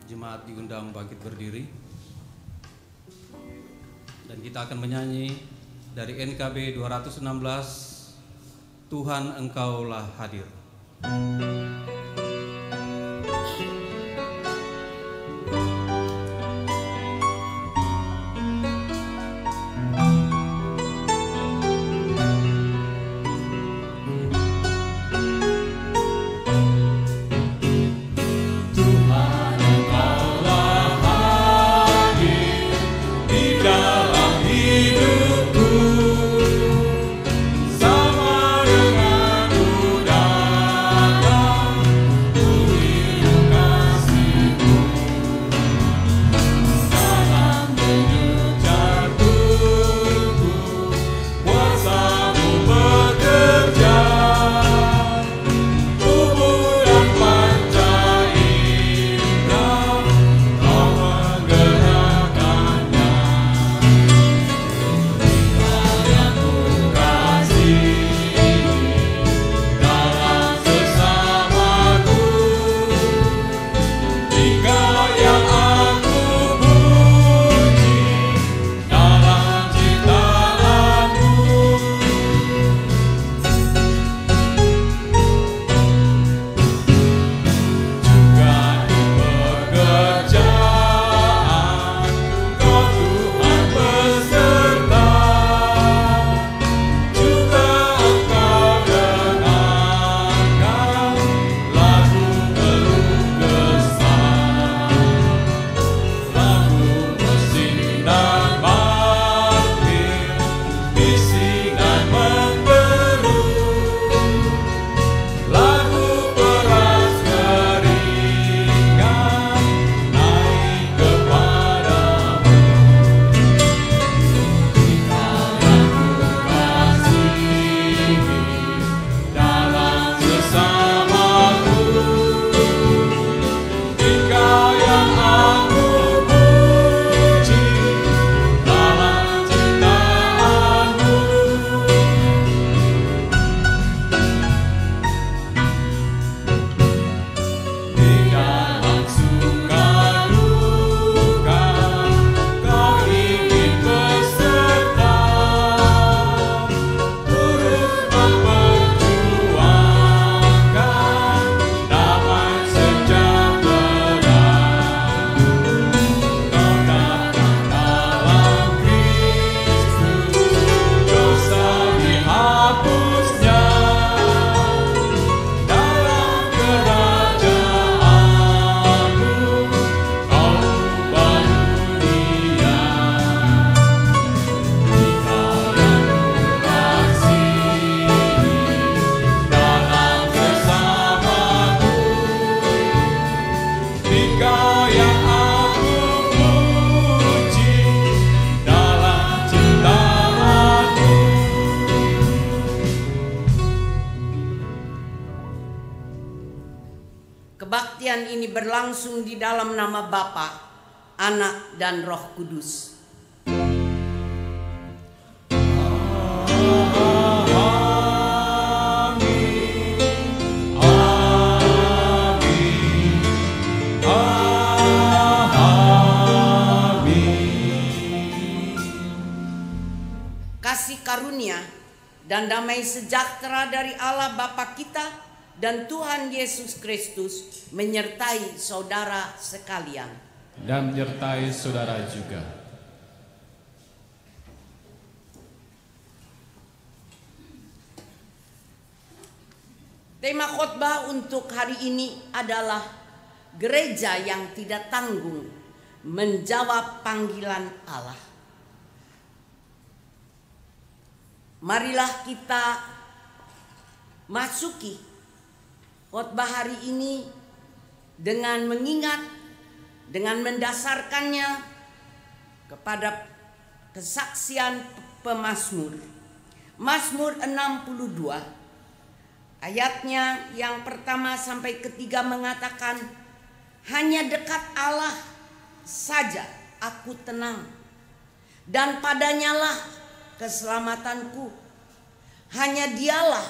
Jemaat diundang bangkit berdiri. Dan kita akan menyanyi dari NKB 216, Tuhan Engkaulah Hadir. Kebaktian ini berlangsung di dalam nama Bapa, Anak, dan Roh Kudus. Kasih karunia dan damai sejahtera dari Allah Bapa kita dan Tuhan Yesus Kristus menyertai saudara sekalian. Dan menyertai saudara juga. Tema khotbah untuk hari ini adalah gereja yang tidak tanggung menjawab panggilan Allah. Marilah kita masuki khotbah hari ini dengan mengingat, dengan mendasarkannya kepada kesaksian pemazmur. Mazmur 62 ayatnya yang pertama sampai ketiga mengatakan, hanya dekat Allah saja aku tenang, dan padanyalah keselamatanku. Hanya dialah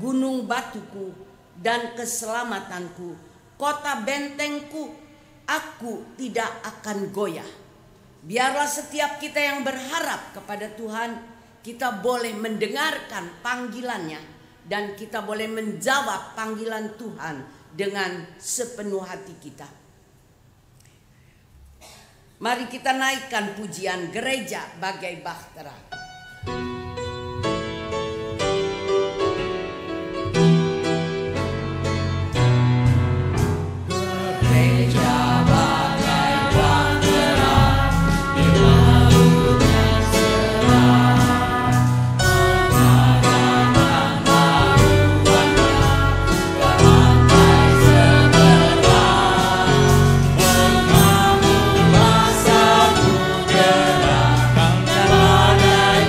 gunung batuku dan keselamatanku, kota bentengku, aku tidak akan goyah. Biarlah setiap kita yang berharap kepada Tuhan, kita boleh mendengarkan panggilannya dan kita boleh menjawab panggilan Tuhan dengan sepenuh hati kita. Mari kita naikkan pujian gereja bagai bahtera. Samudera, dan badai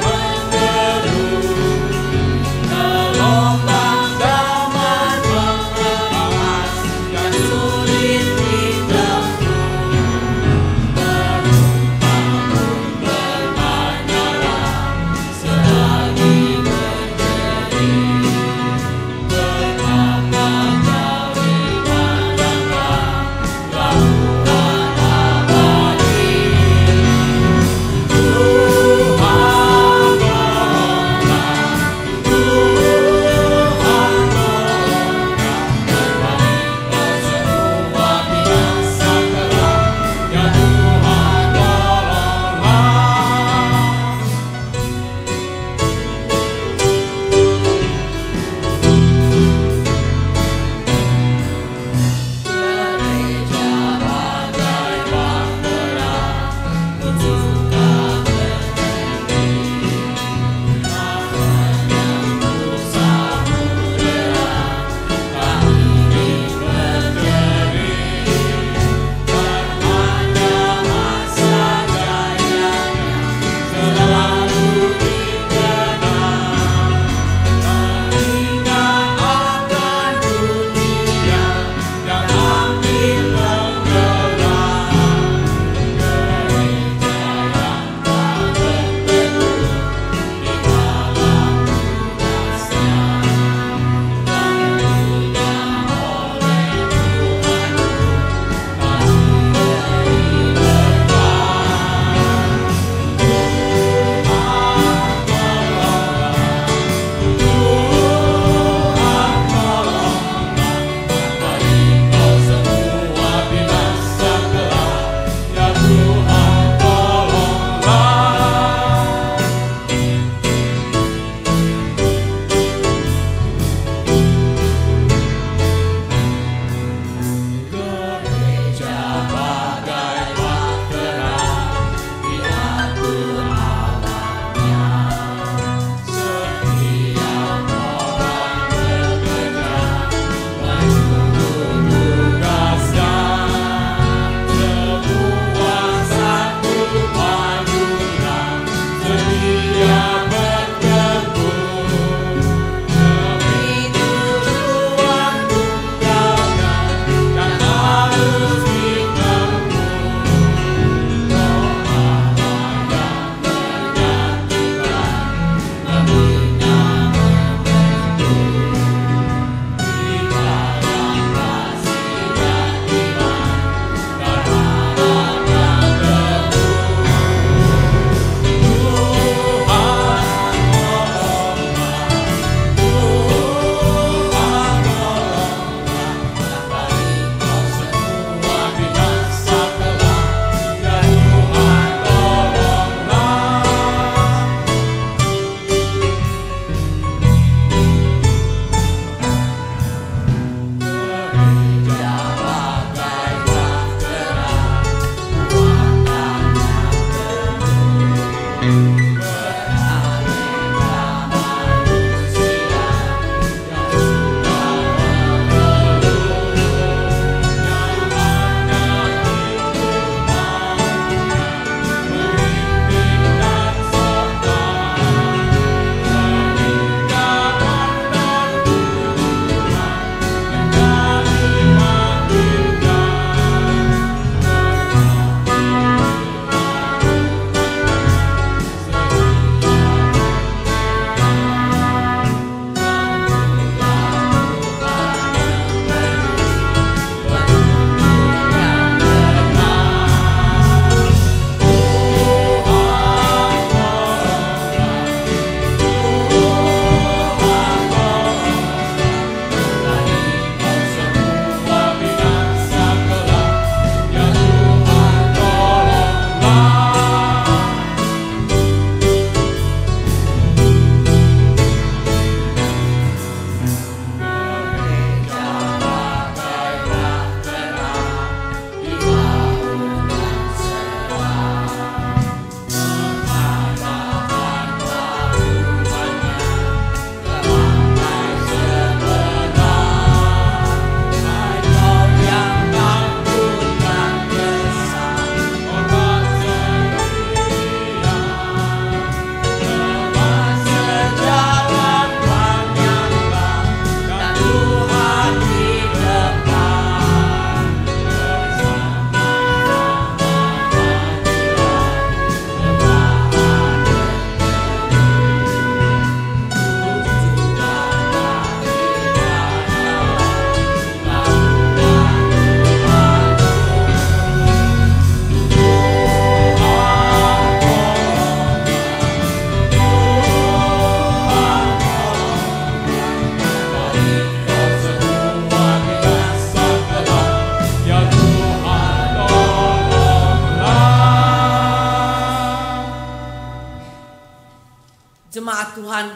Jemaat Tuhan,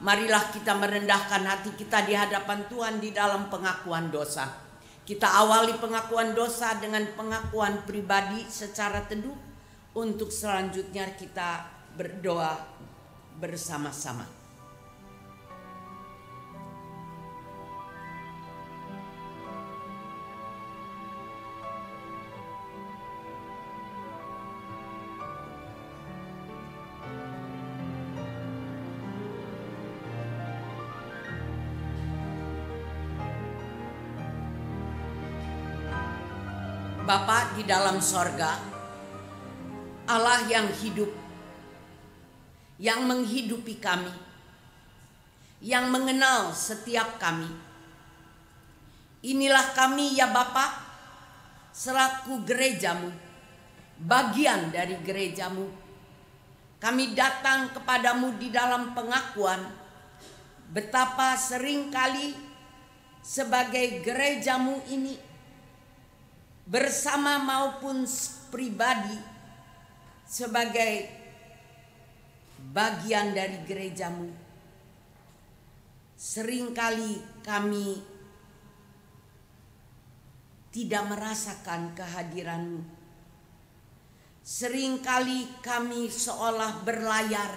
marilah kita merendahkan hati kita di hadapan Tuhan di dalam pengakuan dosa. Kita awali pengakuan dosa dengan pengakuan pribadi secara teduh. Untuk selanjutnya kita berdoa bersama-sama. Bapa di dalam sorga, Allah yang hidup, yang menghidupi kami, yang mengenal setiap kami. Inilah kami ya Bapa, selaku gerejamu, bagian dari gerejamu. Kami datang kepadamu di dalam pengakuan betapa seringkali sebagai gerejamu ini, bersama maupun pribadi sebagai bagian dari gerejamu, seringkali kami tidak merasakan kehadiranmu. Seringkali kami seolah berlayar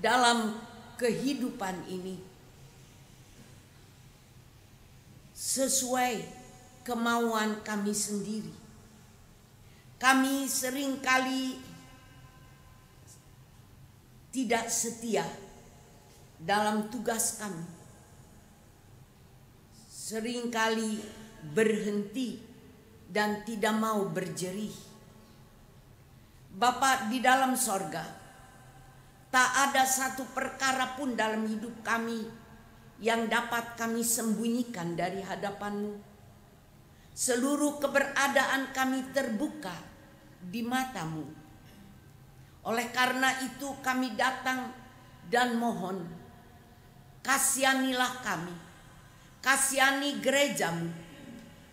dalam kehidupan ini sesuai kemauan kami sendiri. Kami seringkali tidak setia dalam tugas kami. Seringkali berhenti dan tidak mau berjerih. Bapa di dalam sorga, tak ada satu perkara pun dalam hidup kami yang dapat kami sembunyikan dari hadapan-Mu. Seluruh keberadaan kami terbuka di mata-Mu. Oleh karena itu kami datang dan mohon, kasihanilah kami, kasihani gerejamu,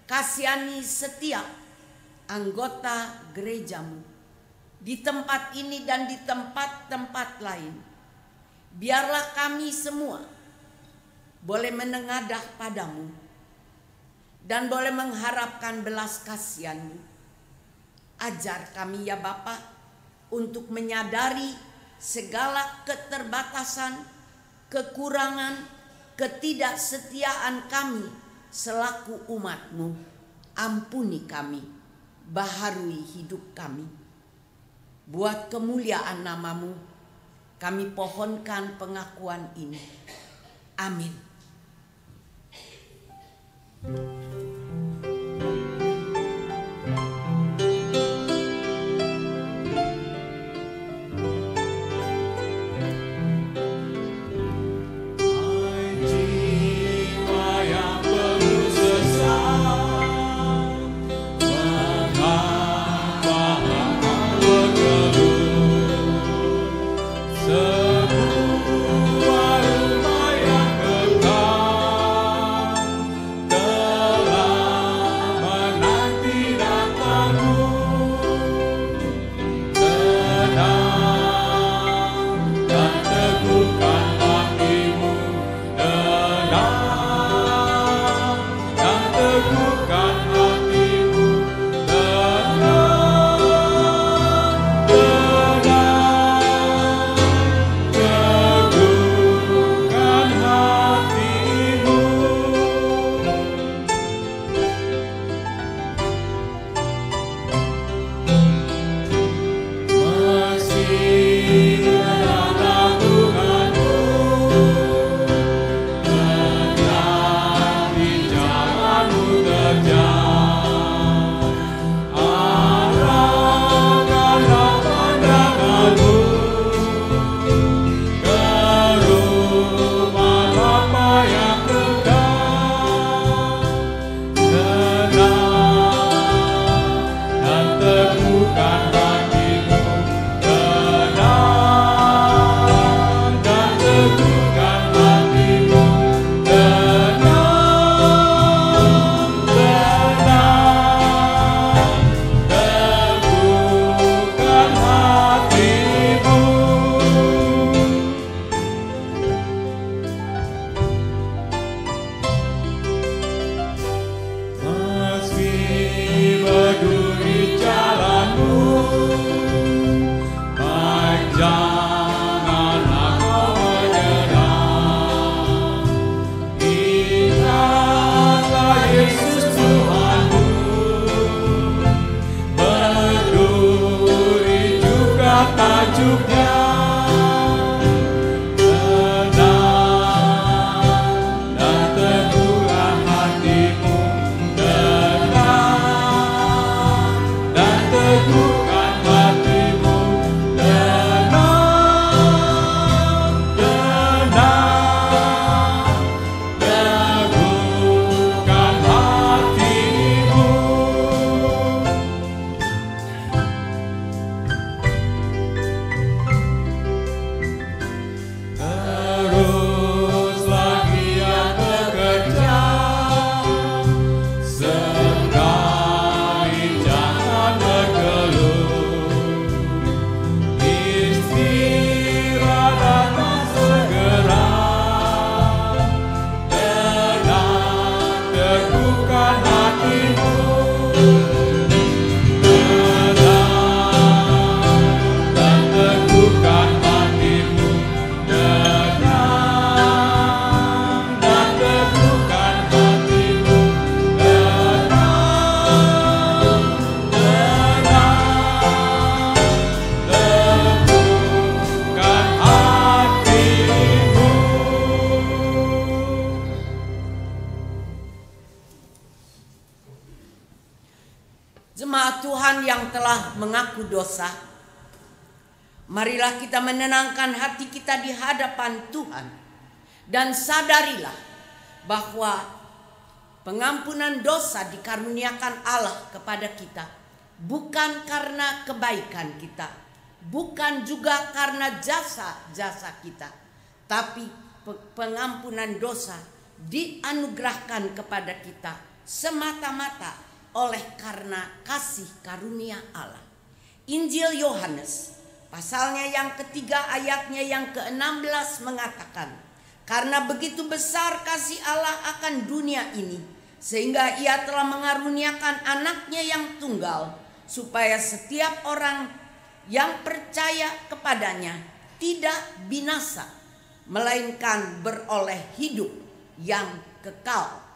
kasihani setiap anggota gerejamu di tempat ini dan di tempat-tempat lain. Biarlah kami semua boleh menengadah padamu dan boleh mengharapkan belas kasihan-Mu. Ajar kami ya Bapa untuk menyadari segala keterbatasan, kekurangan, ketidaksetiaan kami selaku umat-Mu. Ampuni kami, baharui hidup kami. Buat kemuliaan nama-Mu, kami pohonkan pengakuan ini. Amin. Sebuah rumah yang kekal sejuknya. Tenang dan teguhlah hatimu. Tenang dan teguhkan hatimu. Tenang, tenang, teguhkan hatimu. Terus lagi yang bekerja, sekali jangan berkeluh. Istirahatlah segera, tenang teguhkan hatimu. Tenang dan teguhkan hatimu. Tenang dan teguhkan hatimu. Tenang, teguhkan hatimu. Jemaat Tuhan yang telah mengaku dosa, marilah kita menenangkan hati kita di hadapan Tuhan dan sadarilah bahwa pengampunan dosa dikaruniakan Allah kepada kita bukan karena kebaikan kita, bukan juga karena jasa-jasa kita, tapi pengampunan dosa dianugerahkan kepada kita semata-mata oleh karena kasih karunia Allah. Injil Yohanes pasalnya yang ketiga ayatnya yang ke-16 mengatakan, karena begitu besar kasih Allah akan dunia ini, sehingga ia telah mengaruniakan anaknya yang tunggal, supaya setiap orang yang percaya kepadanya tidak binasa, melainkan beroleh hidup yang kekal.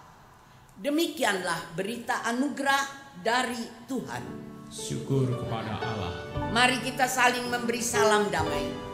Demikianlah berita anugerah dari Tuhan. Syukur kepada Allah. Mari kita saling memberi salam damai.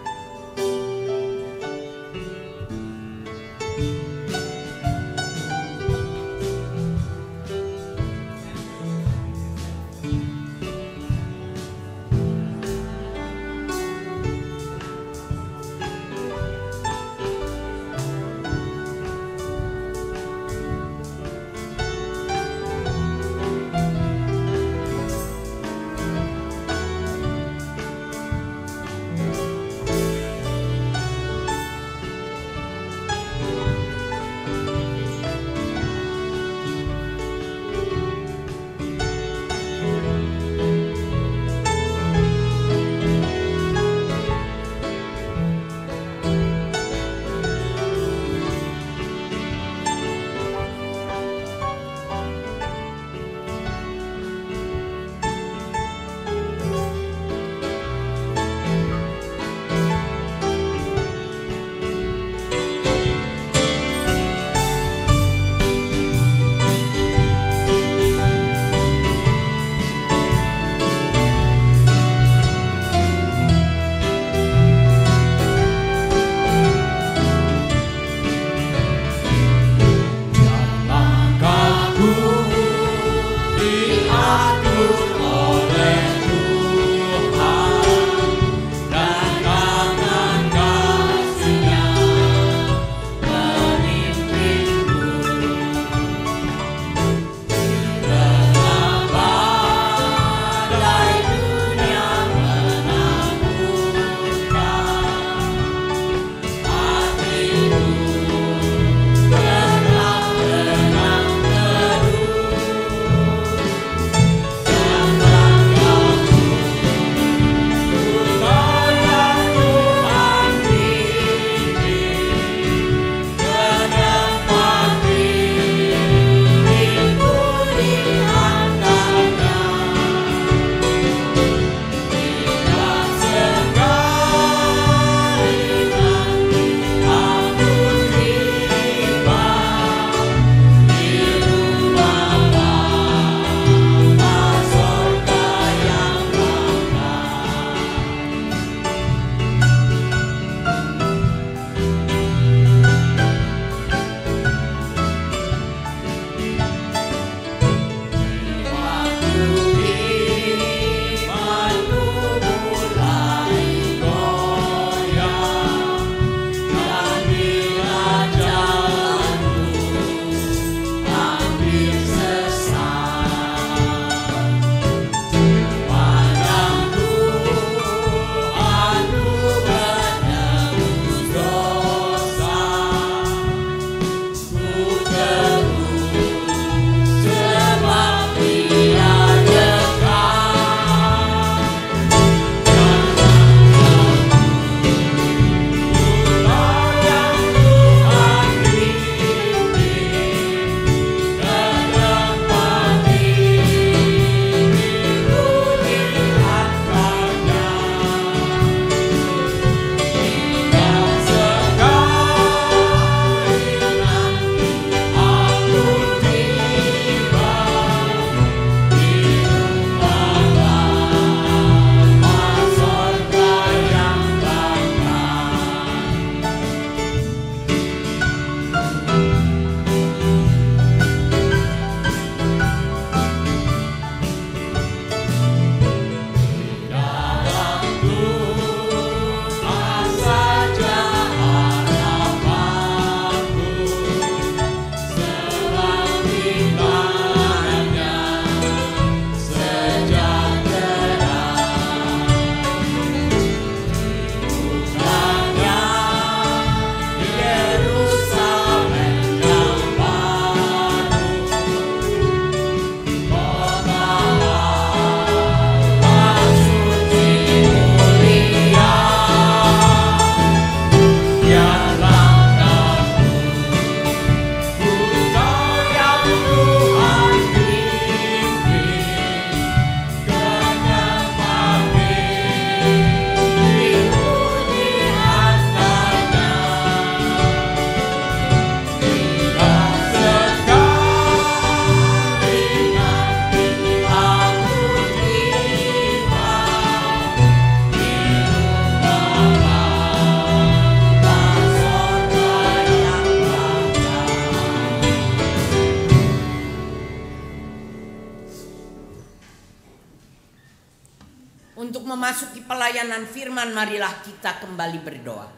untuk memasuki pelayanan firman, marilah kita kembali berdoa.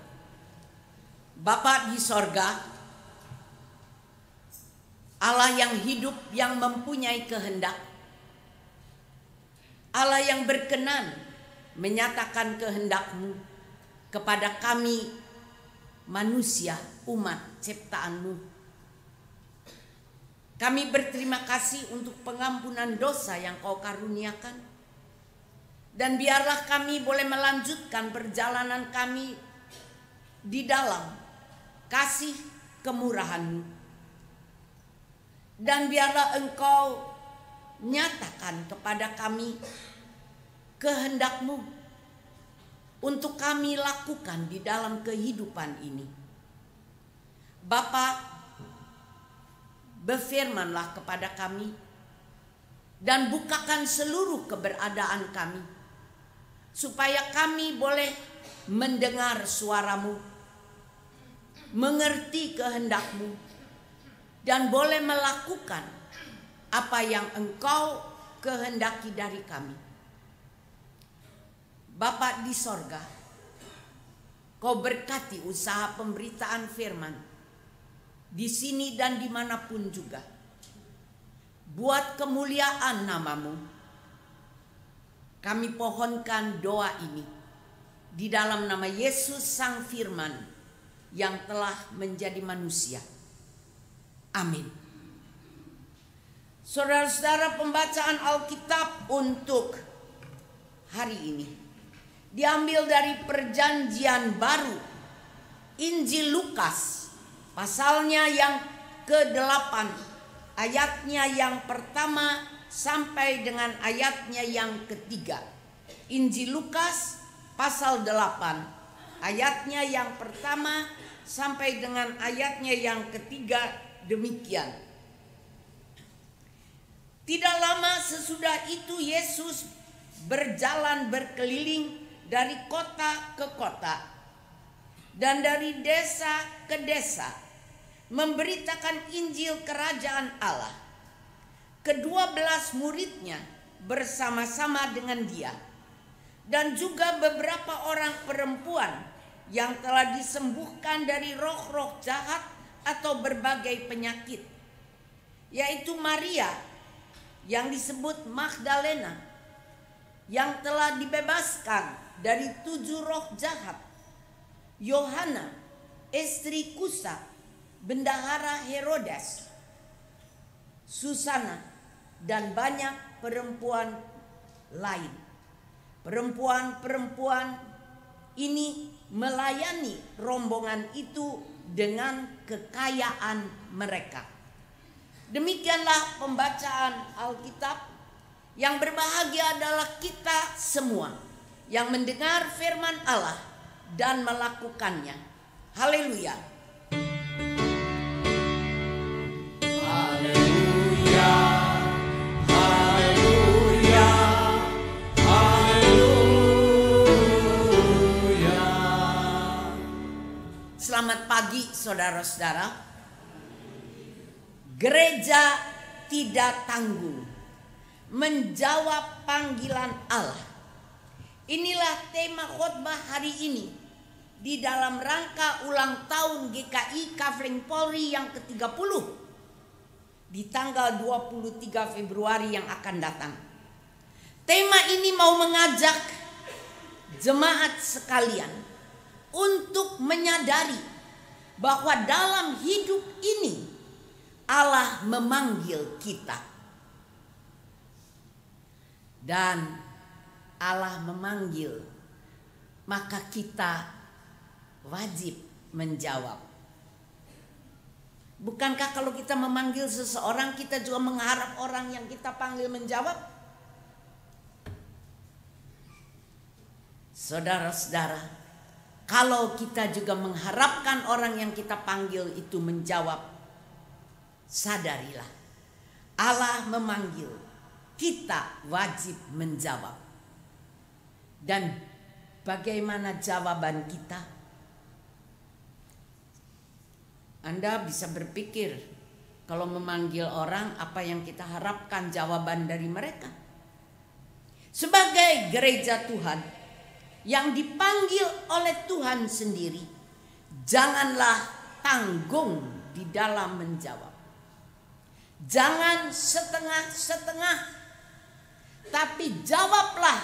Bapa di sorga, Allah yang hidup, yang mempunyai kehendak, Allah yang berkenan menyatakan kehendak-Mu kepada kami manusia, umat ciptaan-Mu. Kami berterima kasih untuk pengampunan dosa yang Kau karuniakan. Dan biarlah kami boleh melanjutkan perjalanan kami di dalam kasih kemurahan-Mu. Dan biarlah Engkau nyatakan kepada kami kehendak-Mu untuk kami lakukan di dalam kehidupan ini. Bapa, berfirmanlah kepada kami dan bukakan seluruh keberadaan kami, supaya kami boleh mendengar suara-Mu, mengerti kehendak-Mu, dan boleh melakukan apa yang Engkau kehendaki dari kami. Bapa di sorga, Kau berkati usaha pemberitaan firman di sini dan dimanapun juga, buat kemuliaan nama-Mu. Kami pohonkan doa ini di dalam nama Yesus Sang Firman yang telah menjadi manusia. Amin. Saudara-saudara, pembacaan Alkitab untuk hari ini diambil dari Perjanjian Baru, Injil Lukas, pasalnya yang ke-8, ayatnya yang pertama sampai dengan ayatnya yang ketiga. Injil Lukas pasal 8, ayatnya yang pertama sampai dengan ayatnya yang ketiga demikian. Tidak lama sesudah itu Yesus berjalan berkeliling dari kota ke kota dan dari desa ke desa, memberitakan Injil Kerajaan Allah. Ke-12 muridnya bersama-sama dengan dia, dan juga beberapa orang perempuan yang telah disembuhkan dari roh-roh jahat atau berbagai penyakit, yaitu Maria yang disebut Magdalena, yang telah dibebaskan dari 7 roh jahat, Yohana, istri Kusa, bendahara Herodes, Susana, dan banyak perempuan lain. Perempuan-perempuan ini melayani rombongan itu dengan kekayaan mereka. Demikianlah pembacaan Alkitab. Yang berbahagia adalah kita semua yang mendengar firman Allah dan melakukannya. Haleluya. Haleluya, haleluya, haleluya. Selamat pagi saudara-saudara. Gereja tidak tanggung menjawab panggilan Allah. Inilah tema khotbah hari ini di dalam rangka ulang tahun GKI Kafling Polri yang ke-30 di tanggal 23 Februari yang akan datang. Tema ini mau mengajak jemaat sekalian untuk menyadari bahwa dalam hidup ini Allah memanggil kita. Dan Allah memanggil, maka kita wajib menjawab. Bukankah kalau kita memanggil seseorang, kita juga mengharap orang yang kita panggil menjawab? Saudara-saudara, kalau kita juga mengharapkan orang yang kita panggil itu menjawab, sadarilah Allah memanggil, kita wajib menjawab. Dan bagaimana jawaban kita? Anda bisa berpikir, kalau memanggil orang, apa yang kita harapkan jawaban dari mereka? sebagai gereja Tuhan yang dipanggil oleh Tuhan sendiri, janganlah tanggung di dalam menjawab. Jangan setengah-setengah, tapi jawablah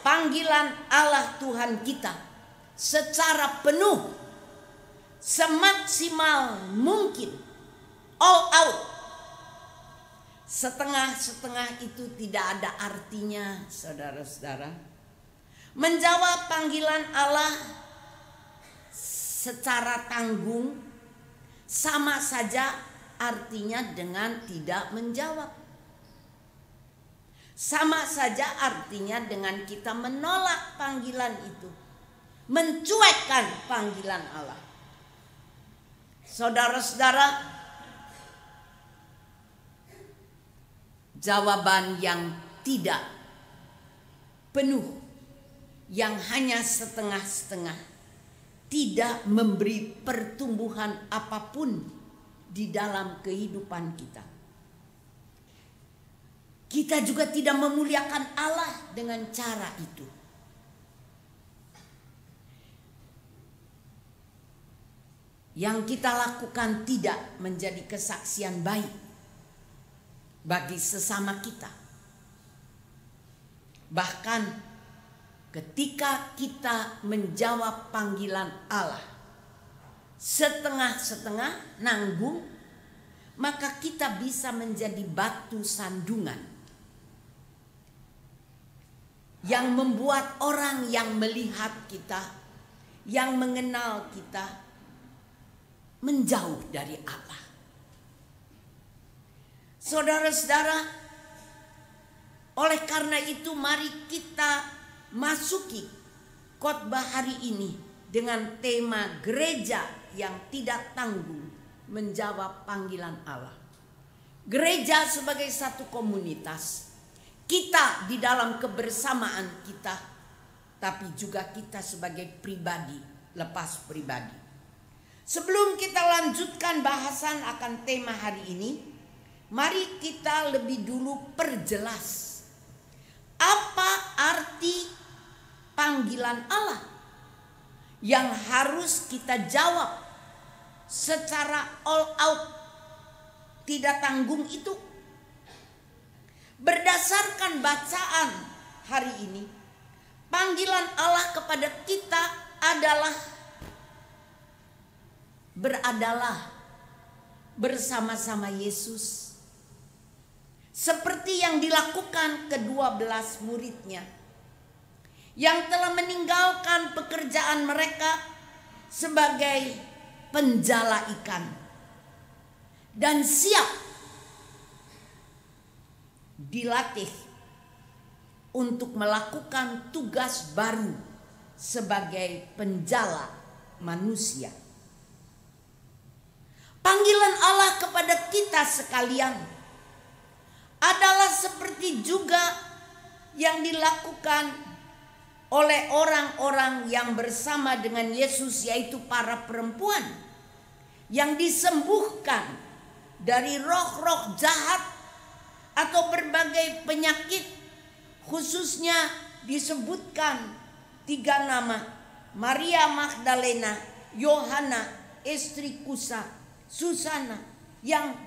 panggilan Allah Tuhan kita secara penuh, semaksimal mungkin, all out. Setengah-setengah itu tidak ada artinya, saudara-saudara. Menjawab panggilan Allah secara tanggung sama saja artinya dengan tidak menjawab. Sama saja artinya dengan kita menolak panggilan itu, mencuekkan panggilan Allah. Saudara-saudara, jawaban yang tidak penuh, yang hanya setengah-setengah, tidak memberi pertumbuhan apapun di dalam kehidupan kita. Kita juga tidak memuliakan Allah dengan cara itu. Yang kita lakukan tidak menjadi kesaksian baik bagi sesama kita. Bahkan ketika kita menjawab panggilan Allah setengah-setengah, nanggung, maka kita bisa menjadi batu sandungan yang membuat orang yang melihat kita, yang mengenal kita, menjauh dari Allah. Saudara-saudara, oleh karena itu mari kita masuki khotbah hari ini dengan tema gereja yang tidak tanggung menjawab panggilan Allah. Gereja sebagai satu komunitas, kita di dalam kebersamaan kita, tapi juga kita sebagai pribadi, lepas pribadi. Sebelum kita lanjutkan bahasan akan tema hari ini, mari kita lebih dulu perjelas apa arti panggilan Allah yang harus kita jawab secara all out, tidak tanggung itu. Berdasarkan bacaan hari ini, panggilan Allah kepada kita adalah beradalah bersama-sama Yesus, seperti yang dilakukan ke-12 muridnya yang telah meninggalkan pekerjaan mereka sebagai penjala ikan dan siap dilatih untuk melakukan tugas baru sebagai penjala manusia. Panggilan Allah kepada kita sekalian adalah seperti juga yang dilakukan oleh orang-orang yang bersama dengan Yesus, yaitu para perempuan yang disembuhkan dari roh-roh jahat atau berbagai penyakit. Khususnya disebutkan 3 nama: Maria Magdalena, Yohana, istri Kusa, Susana, yang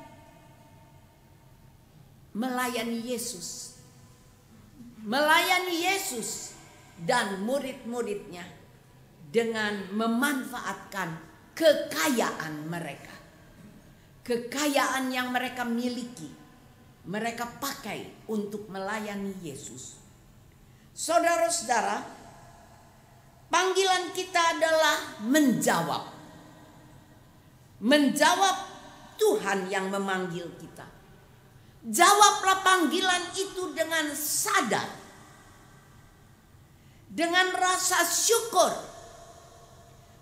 melayani Yesus dan murid-muridnya dengan memanfaatkan kekayaan mereka, kekayaan yang mereka miliki, mereka pakai untuk melayani Yesus. Saudara-saudara, panggilan kita adalah menjawab Tuhan yang memanggil kita. Jawablah panggilan itu dengan sadar, dengan rasa syukur.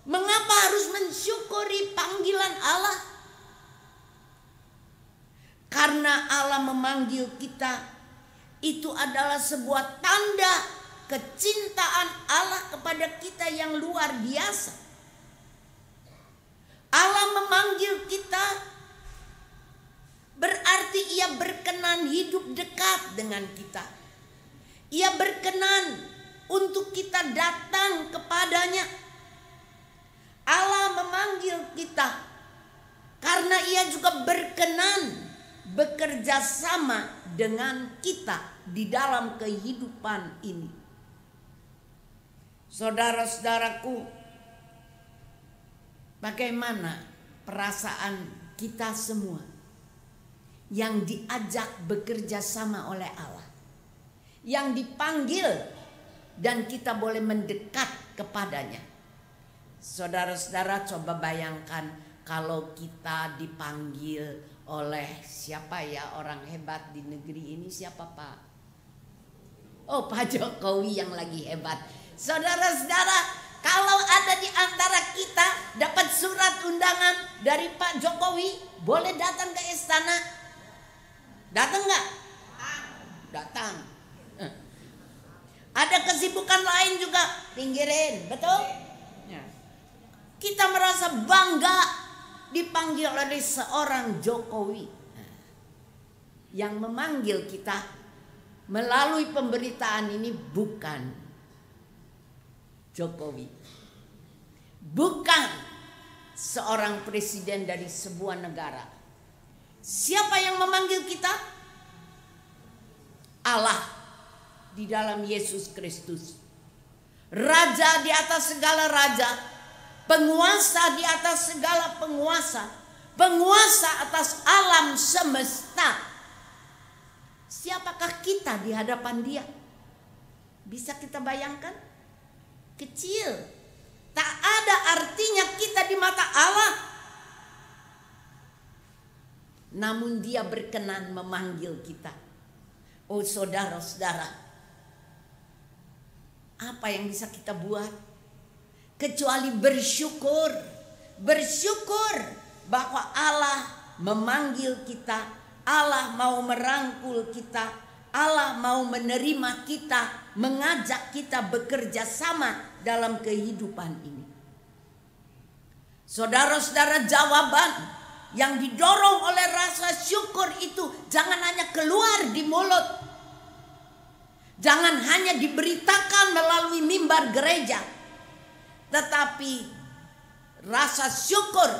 Mengapa harus mensyukuri panggilan Allah? Karena Allah memanggil kita, itu adalah sebuah tanda kecintaan Allah kepada kita yang luar biasa. Allah memanggil kita berarti Ia berkenan hidup dekat dengan kita. Ia berkenan untuk kita datang kepadanya. Allah memanggil kita karena Ia juga berkenan bekerja sama dengan kita di dalam kehidupan ini. Saudara-saudaraku, bagaimana perasaan kita semua yang diajak bekerja sama oleh Allah, yang dipanggil dan kita boleh mendekat kepadanya? Saudara-saudara, coba bayangkan kalau kita dipanggil oleh siapa ya, orang hebat di negeri ini, siapa Pak? Oh, Pak Jokowi yang lagi hebat. Saudara-saudara, kalau ada di antara kita dapat surat undangan dari Pak Jokowi, boleh datang ke istana? Datang nggak? Datang. Ada kesibukan lain juga, pinggirin, betul? Kita merasa bangga dipanggil oleh seorang Jokowi yang memanggil kita melalui pemberitaan ini. Bukan Jokowi, bukan seorang presiden dari sebuah negara. Siapa yang memanggil kita? Allah di dalam Yesus Kristus, Raja di atas segala raja, penguasa di atas segala penguasa, penguasa atas alam semesta. Siapakah kita di hadapan Dia? Bisa kita bayangkan? Kecil. Tak ada artinya kita di mata Allah. Namun Dia berkenan memanggil kita. Oh saudara-saudara, apa yang bisa kita buat kecuali bersyukur. Bersyukur bahwa Allah memanggil kita, Allah mau merangkul kita, Allah mau menerima kita, mengajak kita bekerja sama dalam kehidupan ini. Saudara-saudara, jawaban yang didorong oleh rasa syukur itu jangan hanya keluar di mulut, jangan hanya diberitakan melalui mimbar gereja, tetapi rasa syukur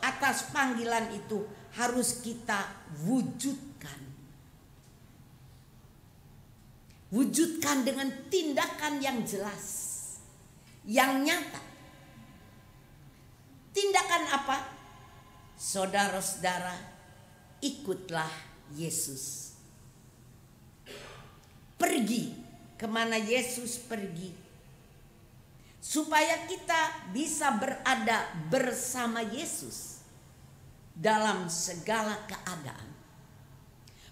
atas panggilan itu harus kita wujudkan. Wujudkan dengan tindakan yang jelas, yang nyata. Tindakan apa? Saudara-saudara, ikutlah Yesus. Pergi kemana Yesus pergi, supaya kita bisa berada bersama Yesus dalam segala keadaan.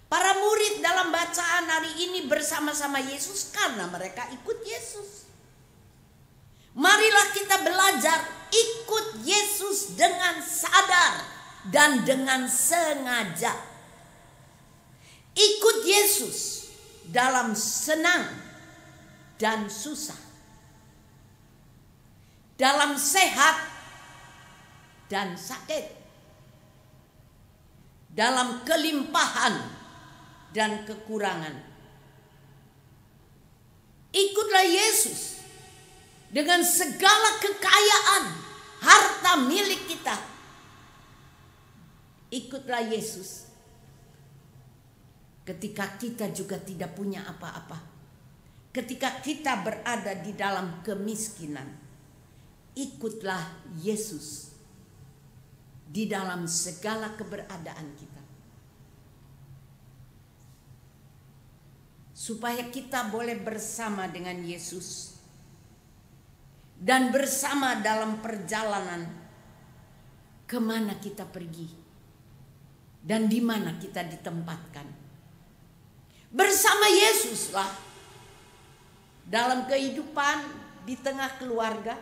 Para murid dalam bacaan hari ini bersama-sama Yesus karena mereka ikut Yesus. Marilah kita belajar ikut Yesus dengan sadar dan dengan sengaja. Ikut Yesus dalam senang dan susah, dalam sehat dan sakit, dalam kelimpahan dan kekurangan. Ikutlah Yesus dengan segala kekayaan, harta milik kita. Ikutlah Yesus ketika kita juga tidak punya apa-apa, ketika kita berada di dalam kemiskinan. Ikutlah Yesus di dalam segala keberadaan kita, supaya kita boleh bersama dengan Yesus dan bersama dalam perjalanan kemana kita pergi dan di mana kita ditempatkan. Bersama Yesuslah dalam kehidupan di tengah keluarga,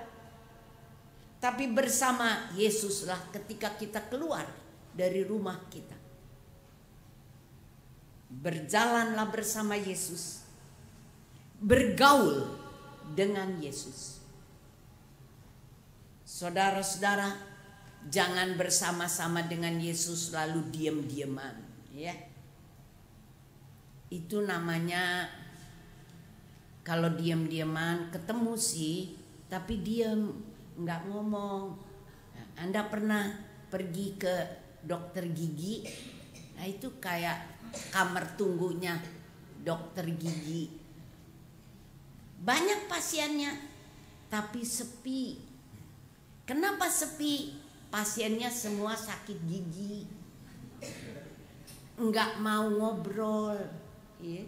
tapi bersama Yesuslah ketika kita keluar dari rumah kita. Berjalanlah bersama Yesus, bergaul dengan Yesus. Saudara-saudara, jangan bersama-sama dengan Yesus lalu diam-diaman, ya. Itu namanya Kalau diam-diaman ketemu sih, tapi diam, nggak ngomong. Anda pernah pergi ke dokter gigi? Nah itu kayak kamar tunggunya dokter gigi. Banyak pasiennya, tapi sepi. Kenapa sepi? Pasiennya semua sakit gigi, nggak mau ngobrol, ya.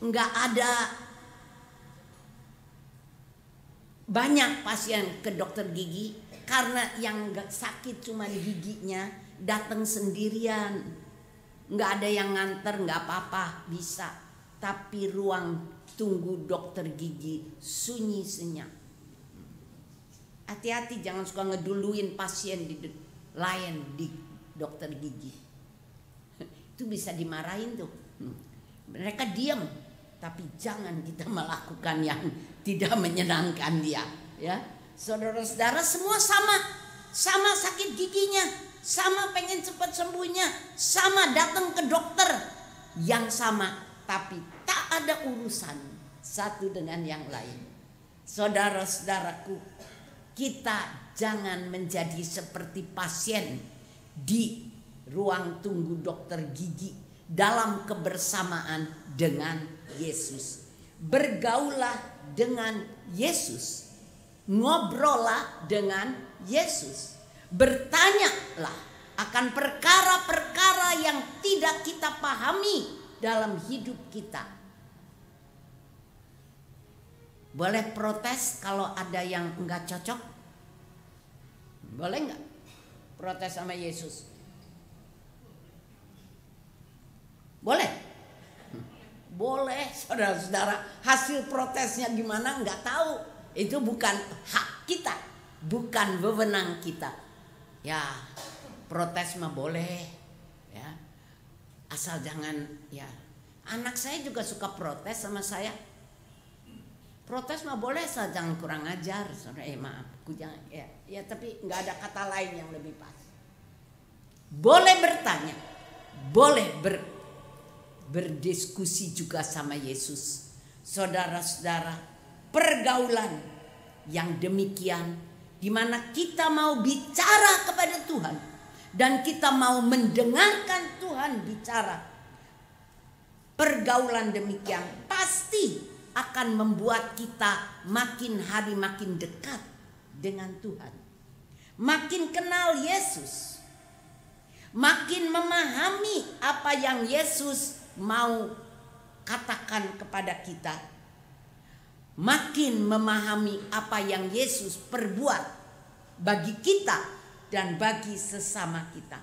Nggak ada. Banyak pasien ke dokter gigi karena yang nggak sakit cuma giginya, datang sendirian, nggak ada yang nganter, nggak apa-apa, bisa. Tapi ruang tunggu dokter gigi sunyi senyap. Hati-hati, jangan suka ngeduluin pasien lain di dokter gigi. Itu bisa dimarahin tuh. Mereka diam, tapi jangan kita melakukan yang tidak menyenangkan dia. Ya, saudara-saudara semua sama sakit giginya, sama pengen cepat sembuhnya, sama datang ke dokter yang sama, tapi tak ada urusan satu dengan yang lain. Saudara-saudaraku, kita jangan menjadi seperti pasien di ruang tunggu dokter gigi dalam kebersamaan dengan Yesus. Bergaulah dengan Yesus, ngobrollah dengan Yesus, bertanyalah akan perkara-perkara yang tidak kita pahami dalam hidup kita. Boleh protes kalau ada yang enggak cocok? Boleh enggak protes sama Yesus? Boleh? Boleh, saudara-saudara. Hasil protesnya gimana enggak tahu. Itu bukan hak kita, bukan wewenang kita. Ya, protes mah boleh, ya. Asal jangan, ya. Anak saya juga suka protes sama saya. Protes mah boleh, asal jangan kurang ajar. Maaf, aku jangan, ya tapi nggak ada kata lain yang lebih pas. Boleh bertanya, boleh berdiskusi juga sama Yesus. Saudara-saudara, pergaulan yang demikian, di mana kita mau bicara kepada Tuhan dan kita mau mendengarkan Tuhan bicara. Pergaulan demikian pasti akan membuat kita makin hari makin dekat dengan Tuhan. Makin kenal Yesus. Makin memahami apa yang Yesus mau katakan kepada kita. Makin memahami apa yang Yesus perbuat bagi kita dan bagi sesama kita.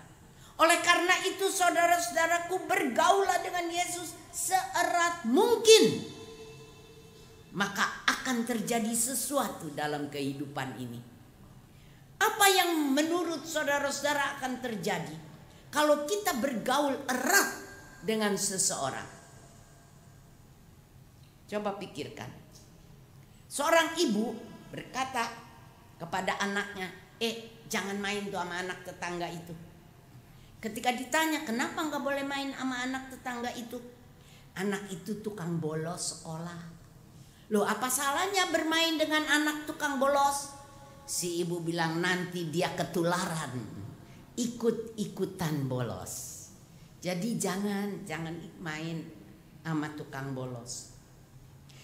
Oleh karena itu saudara-saudaraku, bergaulah dengan Yesus seerat mungkin. Maka akan terjadi sesuatu dalam kehidupan ini. Apa yang menurut saudara-saudara akan terjadi kalau kita bergaul erat dengan seseorang? Coba pikirkan. Seorang ibu berkata kepada anaknya, jangan main tuh sama anak tetangga itu. Ketika ditanya, kenapa nggak boleh main sama anak tetangga itu? Anak itu tukang bolos sekolah. Loh, apa salahnya bermain dengan anak tukang bolos? Si ibu bilang, nanti dia ketularan, ikut-ikutan bolos. Jadi jangan main sama tukang bolos.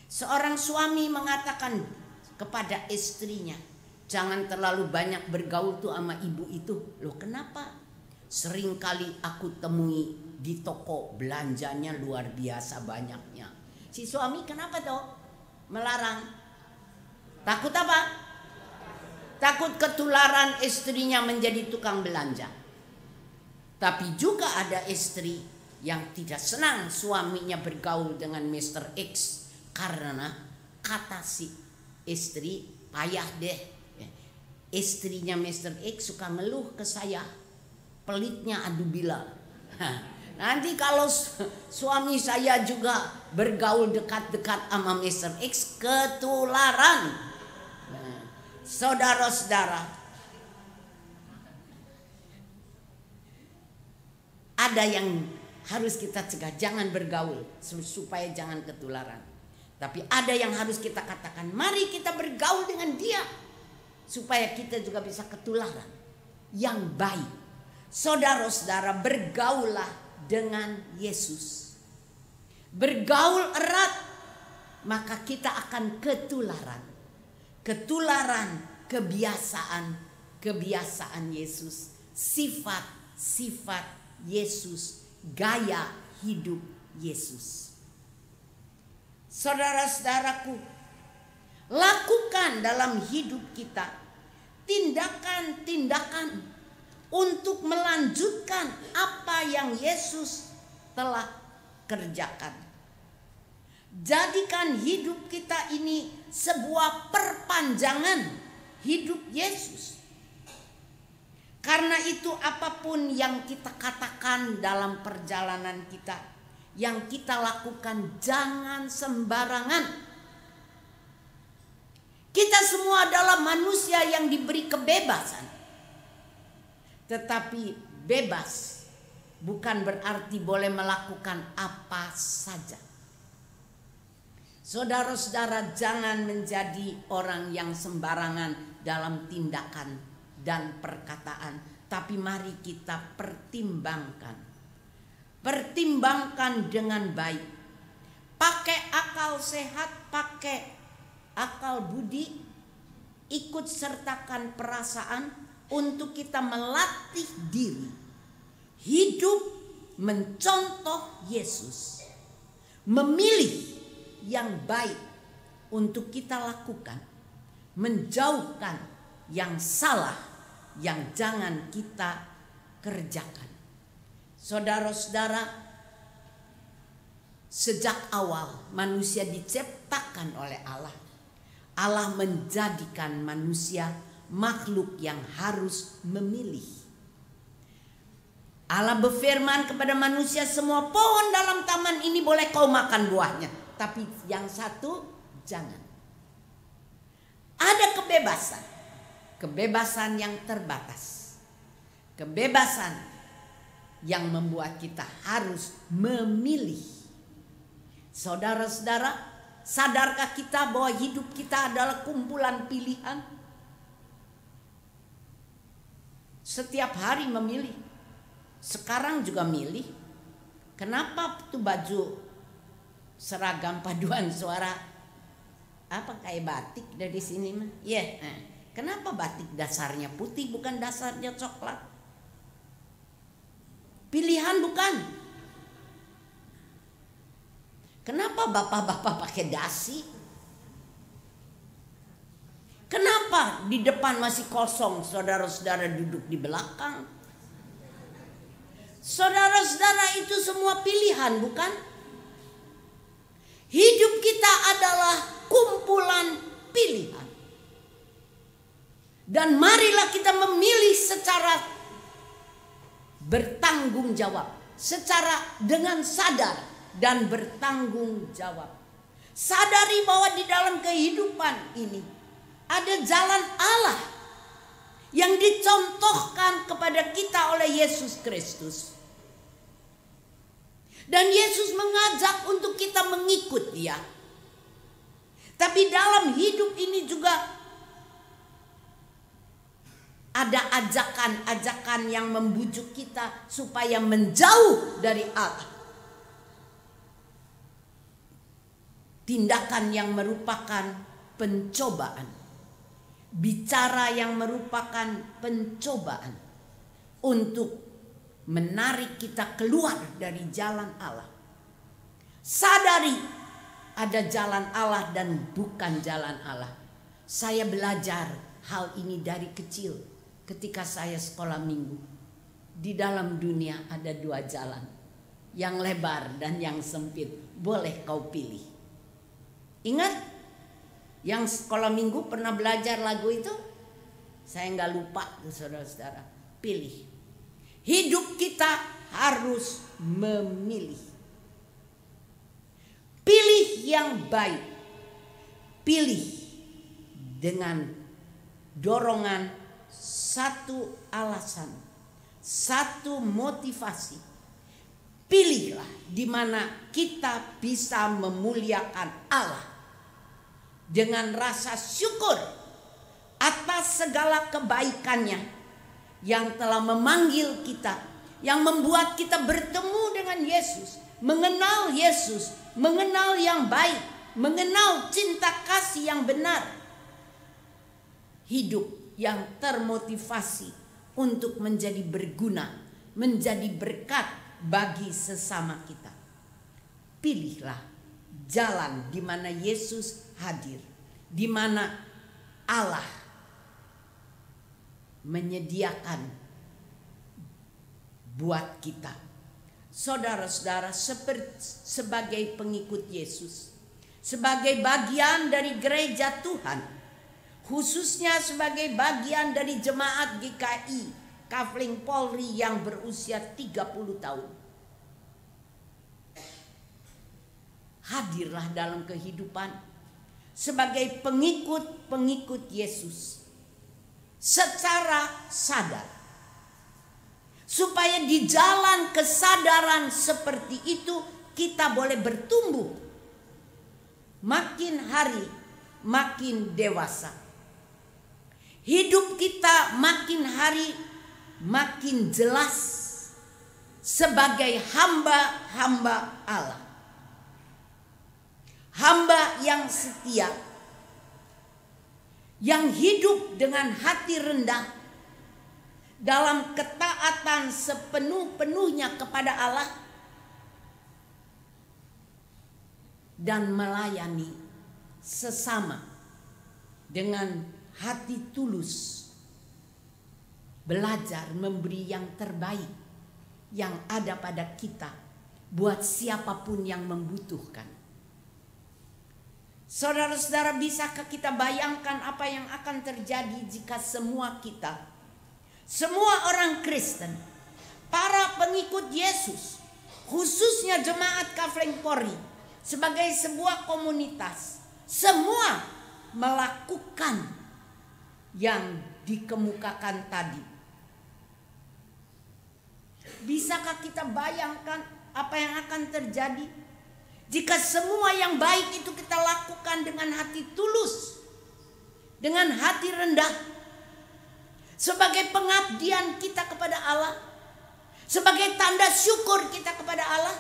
Seorang suami mengatakan kepada istrinya, jangan terlalu banyak bergaul tuh sama ibu itu. Loh, kenapa? Sering kali aku temui di toko, belanjanya luar biasa banyaknya. Si suami kenapa toh melarang? Takut apa? Takut ketularan istrinya menjadi tukang belanja. Tapi juga ada istri yang tidak senang suaminya bergaul dengan Mr. X, karena kata si istri, payah deh, istrinya Mr. X suka ngeluh ke saya, pelitnya adu bila. Nanti kalau suami saya juga bergaul dekat-dekat sama Mr. X, ketularan. Nah, saudara-saudara, ada yang harus kita cegah, jangan bergaul supaya jangan ketularan. Tapi ada yang harus kita katakan, mari kita bergaul dengan dia supaya kita juga bisa ketularan yang baik. Saudara-saudara, bergaulah dengan Yesus. Bergaul erat, maka kita akan ketularan. Ketularan kebiasaan Yesus, sifat Yesus, gaya hidup Yesus. Saudara-saudaraku, lakukan dalam hidup kita tindakan-tindakan untuk melanjutkan apa yang Yesus telah kerjakan. Jadikan hidup kita ini sebuah perpanjangan hidup Yesus. Karena itu apapun yang kita katakan dalam perjalanan kita, yang kita lakukan jangan sembarangan. Kita semua adalah manusia yang diberi kebebasan. Tetapi bebas bukan berarti boleh melakukan apa saja. Saudara-saudara, jangan menjadi orang yang sembarangan dalam tindakan dan perkataan. Tapi mari kita pertimbangkan. Pertimbangkan dengan baik. Pakai akal sehat, pakai akal budi. Ikut sertakan perasaan untuk kita melatih diri. Hidup mencontoh Yesus. Memilih yang baik untuk kita lakukan, menjauhkan yang salah yang jangan kita kerjakan. Saudara-saudara, sejak awal manusia diciptakan oleh Allah. Allah menjadikan manusia makhluk yang harus memilih. Allah berfirman kepada manusia, semua pohon dalam taman ini boleh kau makan buahnya, tapi yang satu jangan. Ada kebebasan. Kebebasan yang terbatas. Kebebasan yang membuat kita harus memilih. Saudara-saudara, sadarkah kita bahwa hidup kita adalah kumpulan pilihan? Setiap hari memilih. Sekarang juga milih. Kenapa tuh baju seragam paduan suara apa kayak batik dari sini mah? Ya, kenapa batik dasarnya putih bukan dasarnya coklat? Pilihan bukan? Kenapa bapak-bapak pakai dasi? Kenapa di depan masih kosong, saudara-saudara duduk di belakang? Saudara-saudara, itu semua pilihan bukan? Hidup kita adalah kumpulan pilihan. Dan marilah kita memilih secara bertanggung jawab. Secara dengan sadar dan bertanggung jawab. Sadari bahwa di dalam kehidupan ini ada jalan Allah yang dicontohkan kepada kita oleh Yesus Kristus. Dan Yesus mengajak untuk kita mengikut Dia. Tapi dalam hidup ini juga ada ajakan-ajakan yang membujuk kita supaya menjauh dari Allah. Tindakan yang merupakan pencobaan. Bicara yang merupakan pencobaan untuk menarik kita keluar dari jalan Allah. Sadari ada jalan Allah dan bukan jalan Allah. Saya belajar hal ini dari kecil ketika saya sekolah minggu. Di dalam dunia ada dua jalan, yang lebar dan yang sempit. Boleh kau pilih. Ingat yang sekolah minggu pernah belajar lagu itu? Saya nggak lupa tuh saudara-saudara. Pilih. Hidup kita harus memilih. Pilih yang baik. Pilih dengan dorongan satu alasan, satu motivasi. Pilihlah di mana kita bisa memuliakan Allah dengan rasa syukur atas segala kebaikannya yang telah memanggil kita, yang membuat kita bertemu dengan Yesus, mengenal Yesus, mengenal yang baik, mengenal cinta kasih yang benar, hidup yang termotivasi untuk menjadi berguna, menjadi berkat bagi sesama kita. Pilihlah jalan di mana Yesus hadir, di mana Allah menyediakan buat kita. Saudara-saudara, sebagai pengikut Yesus, sebagai bagian dari gereja Tuhan, khususnya sebagai bagian dari jemaat GKI Kafling Polri yang berusia 30 tahun, hadirlah dalam kehidupan sebagai pengikut Yesus secara sadar, supaya di jalan kesadaran seperti itu kita boleh bertumbuh makin hari makin dewasa. Hidup kita makin hari makin jelas sebagai hamba-hamba Allah. Hamba yang setia, yang hidup dengan hati rendah dalam ketaatan sepenuh-penuhnya kepada Allah dan melayani sesama dengan hati tulus, belajar memberi yang terbaik yang ada pada kita buat siapapun yang membutuhkan. Saudara-saudara, bisakah kita bayangkan apa yang akan terjadi jika semua kita, semua orang Kristen, para pengikut Yesus, khususnya jemaat Kafling Polri, sebagai sebuah komunitas, semua melakukan yang dikemukakan tadi. Bisakah kita bayangkan apa yang akan terjadi jika semua yang baik itu kita lakukan dengan hati tulus, dengan hati rendah, sebagai pengabdian kita kepada Allah, sebagai tanda syukur kita kepada Allah?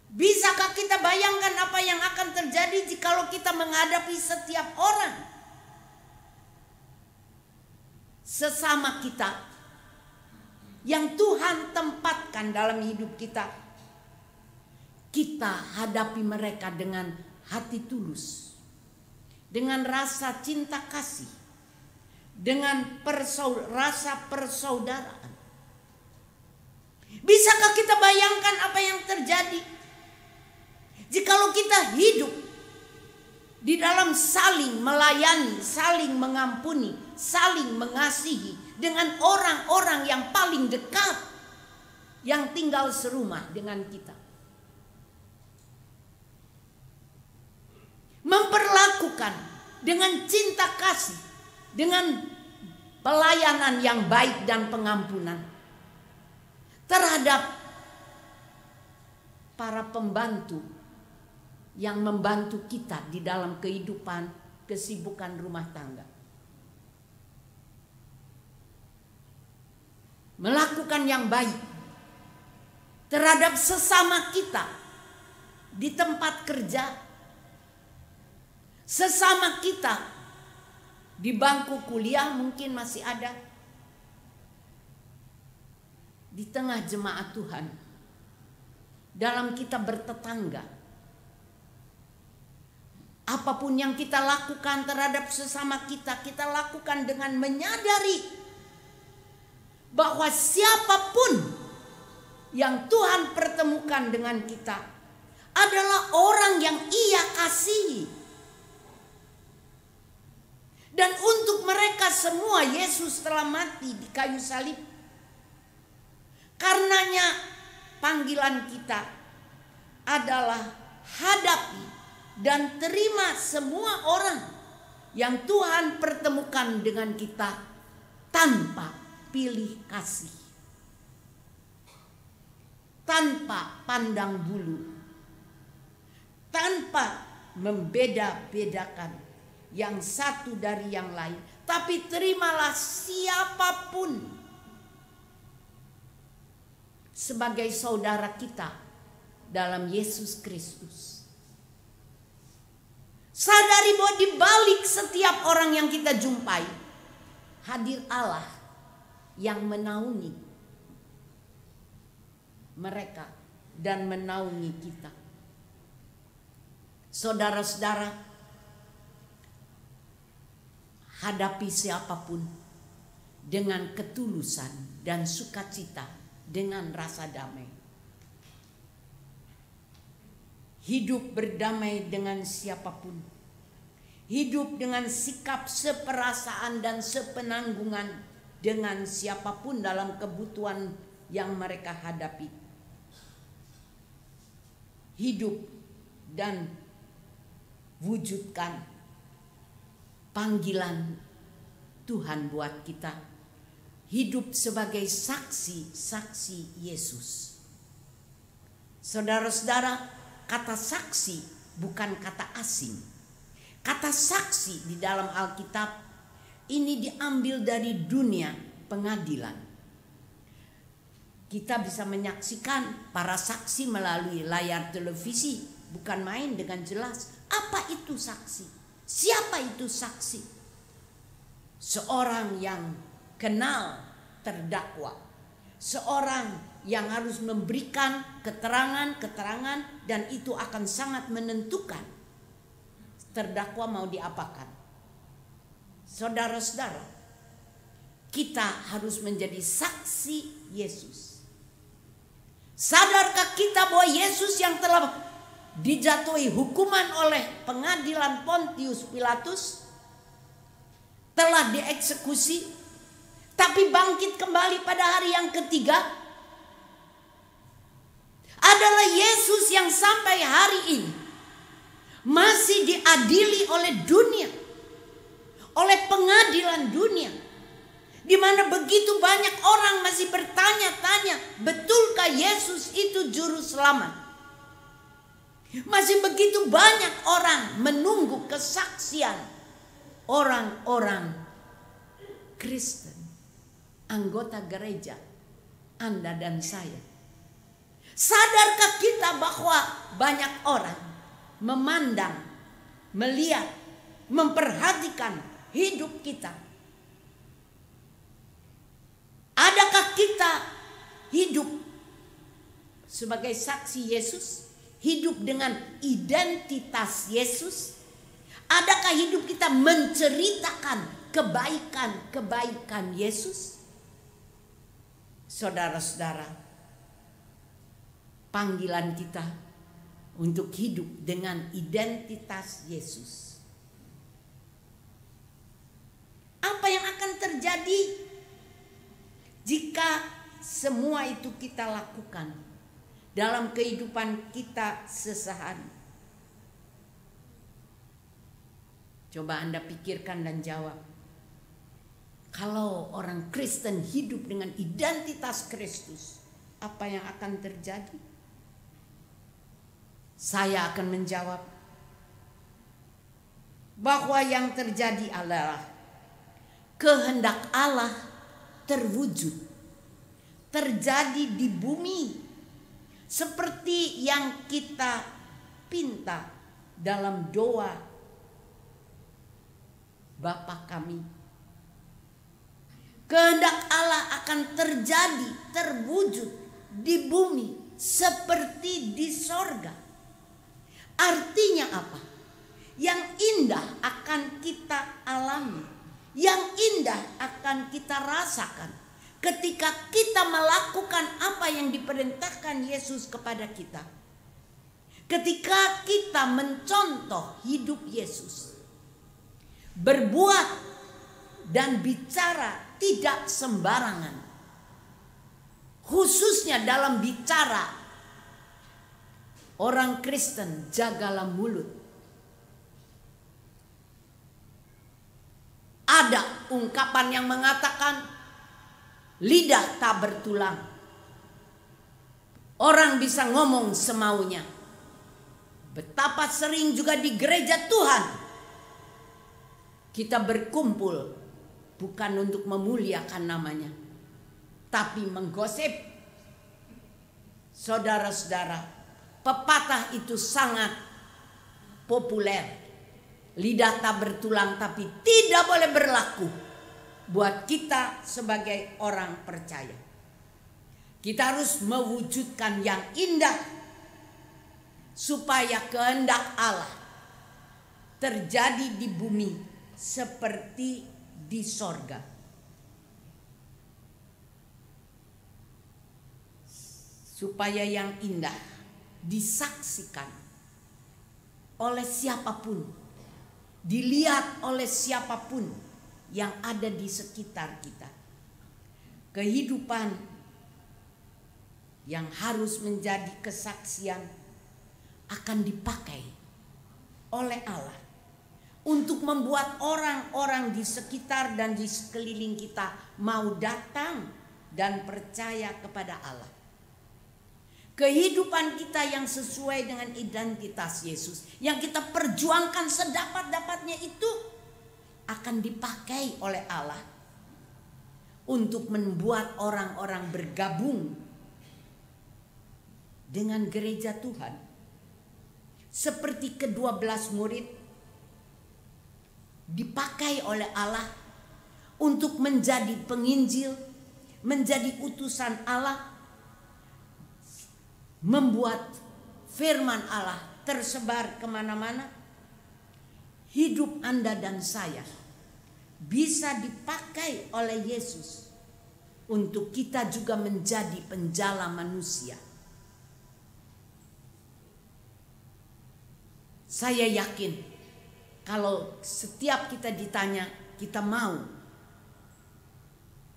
Bisakah kita bayangkan apa yang akan terjadi jikalau kita menghadapi setiap orang sesama kita yang Tuhan tempatkan dalam hidup kita? Kita hadapi mereka dengan hati tulus, dengan rasa cinta kasih, dengan rasa persaudaraan. Bisakah kita bayangkan apa yang terjadi jikalau kita hidup di dalam saling melayani, saling mengampuni, saling mengasihi dengan orang-orang yang paling dekat, yang tinggal serumah dengan kita? Memperlakukan dengan cinta kasih, dengan pelayanan yang baik dan pengampunan terhadap para pembantu yang membantu kita di dalam kehidupan kesibukan rumah tangga. Melakukan yang baik terhadap sesama kita di tempat kerja, sesama kita di bangku kuliah, mungkin masih ada, di tengah jemaat Tuhan, dalam kita bertetangga. Apapun yang kita lakukan terhadap sesama kita, kita lakukan dengan menyadari bahwa siapapun yang Tuhan pertemukan dengan kita adalah orang yang Ia kasihi. Dan untuk mereka semua Yesus telah mati di kayu salib. Karenanya panggilan kita adalah hadapi dan terima semua orang yang Tuhan pertemukan dengan kita tanpa pilih kasih. tanpa pandang bulu, tanpa membeda-bedakan yang satu dari yang lain, tapi terimalah siapapun sebagai saudara kita dalam Yesus Kristus. Sadari bahwa di balik setiap orang yang kita jumpai hadir Allah yang menaungi mereka dan menaungi kita. Saudara-saudara, hadapi siapapun dengan ketulusan dan sukacita, dengan rasa damai. Hidup berdamai dengan siapapun. Hidup dengan sikap seperasaan dan sepenanggungan dengan siapapun dalam kebutuhan yang mereka hadapi. Hidup dan wujudkan panggilan Tuhan buat kita. Hidup sebagai saksi-saksi Yesus. Saudara-saudara, kata saksi bukan kata asing. Kata saksi di dalam Alkitab ini diambil dari dunia pengadilan. Kita bisa menyaksikan para saksi melalui layar televisi, bukan main dengan jelas. Apa itu saksi? Siapa itu saksi? Seorang yang kenal terdakwa, seorang yang harus memberikan keterangan-keterangan, dan itu akan sangat menentukan terdakwa mau diapakan. Saudara-saudara, kita harus menjadi saksi Yesus. Sadarkah kita bahwa Yesus yang telah dijatuhi hukuman oleh pengadilan Pontius Pilatus telah dieksekusi, tapi bangkit kembali pada hari yang ketiga, adalah Yesus yang sampai hari ini masih diadili oleh dunia, oleh pengadilan dunia, di mana begitu banyak orang masih bertanya-tanya, betulkah Yesus itu juru selamat? Masih begitu banyak orang menunggu kesaksian orang-orang Kristen, anggota gereja, Anda dan saya. Sadarkah kita bahwa banyak orang memandang, melihat, memperhatikan hidup kita? Adakah kita hidup sebagai saksi Yesus? Hidup dengan identitas Yesus? Adakah hidup kita menceritakan kebaikan-kebaikan Yesus? Saudara-saudara, panggilan kita untuk hidup dengan identitas Yesus. Apa yang akan terjadi jika semua itu kita lakukan dalam kehidupan kita sehari-hari? Coba Anda pikirkan dan jawab. Kalau orang Kristen hidup dengan identitas Kristus, apa yang akan terjadi? Saya akan menjawab bahwa yang terjadi adalah kehendak Allah terwujud, terjadi di bumi seperti yang kita pinta dalam doa Bapa kami. Kehendak Allah akan terjadi, terwujud di bumi seperti di sorga. Artinya apa? Yang indah akan kita alami, yang indah akan kita rasakan ketika kita melakukan apa yang diperintahkan Yesus kepada kita. Ketika kita mencontoh hidup Yesus, berbuat dan bicara tidak sembarangan, khususnya dalam bicara. Orang Kristen, jagalah mulut. Ada ungkapan yang mengatakan lidah tak bertulang. Orang bisa ngomong semaunya. Betapa sering juga di gereja Tuhan kita berkumpul bukan untuk memuliakan namanya, tapi menggosip. Saudara-saudara, pepatah itu sangat populer. Lidah tak bertulang tapi tidak boleh berlaku buat kita sebagai orang percaya. Kita harus mewujudkan yang indah supaya kehendak Allah terjadi di bumi seperti di sorga. Supaya yang indah disaksikan oleh siapapun, dilihat oleh siapapun yang ada di sekitar kita. Kehidupan yang harus menjadi kesaksian akan dipakai oleh Allah untuk membuat orang-orang di sekitar dan di sekeliling kita mau datang dan percaya kepada Allah. Kehidupan kita yang sesuai dengan identitas Yesus, yang kita perjuangkan sedapat-dapatnya itu akan dipakai oleh Allah untuk membuat orang-orang bergabung dengan gereja Tuhan. Seperti ke-12 murid dipakai oleh Allah untuk menjadi penginjil, menjadi utusan Allah, membuat firman Allah tersebar kemana-mana. Hidup Anda dan saya bisa dipakai oleh Yesus untuk kita juga menjadi penjala manusia. Saya yakin kalau setiap kita ditanya, kita mau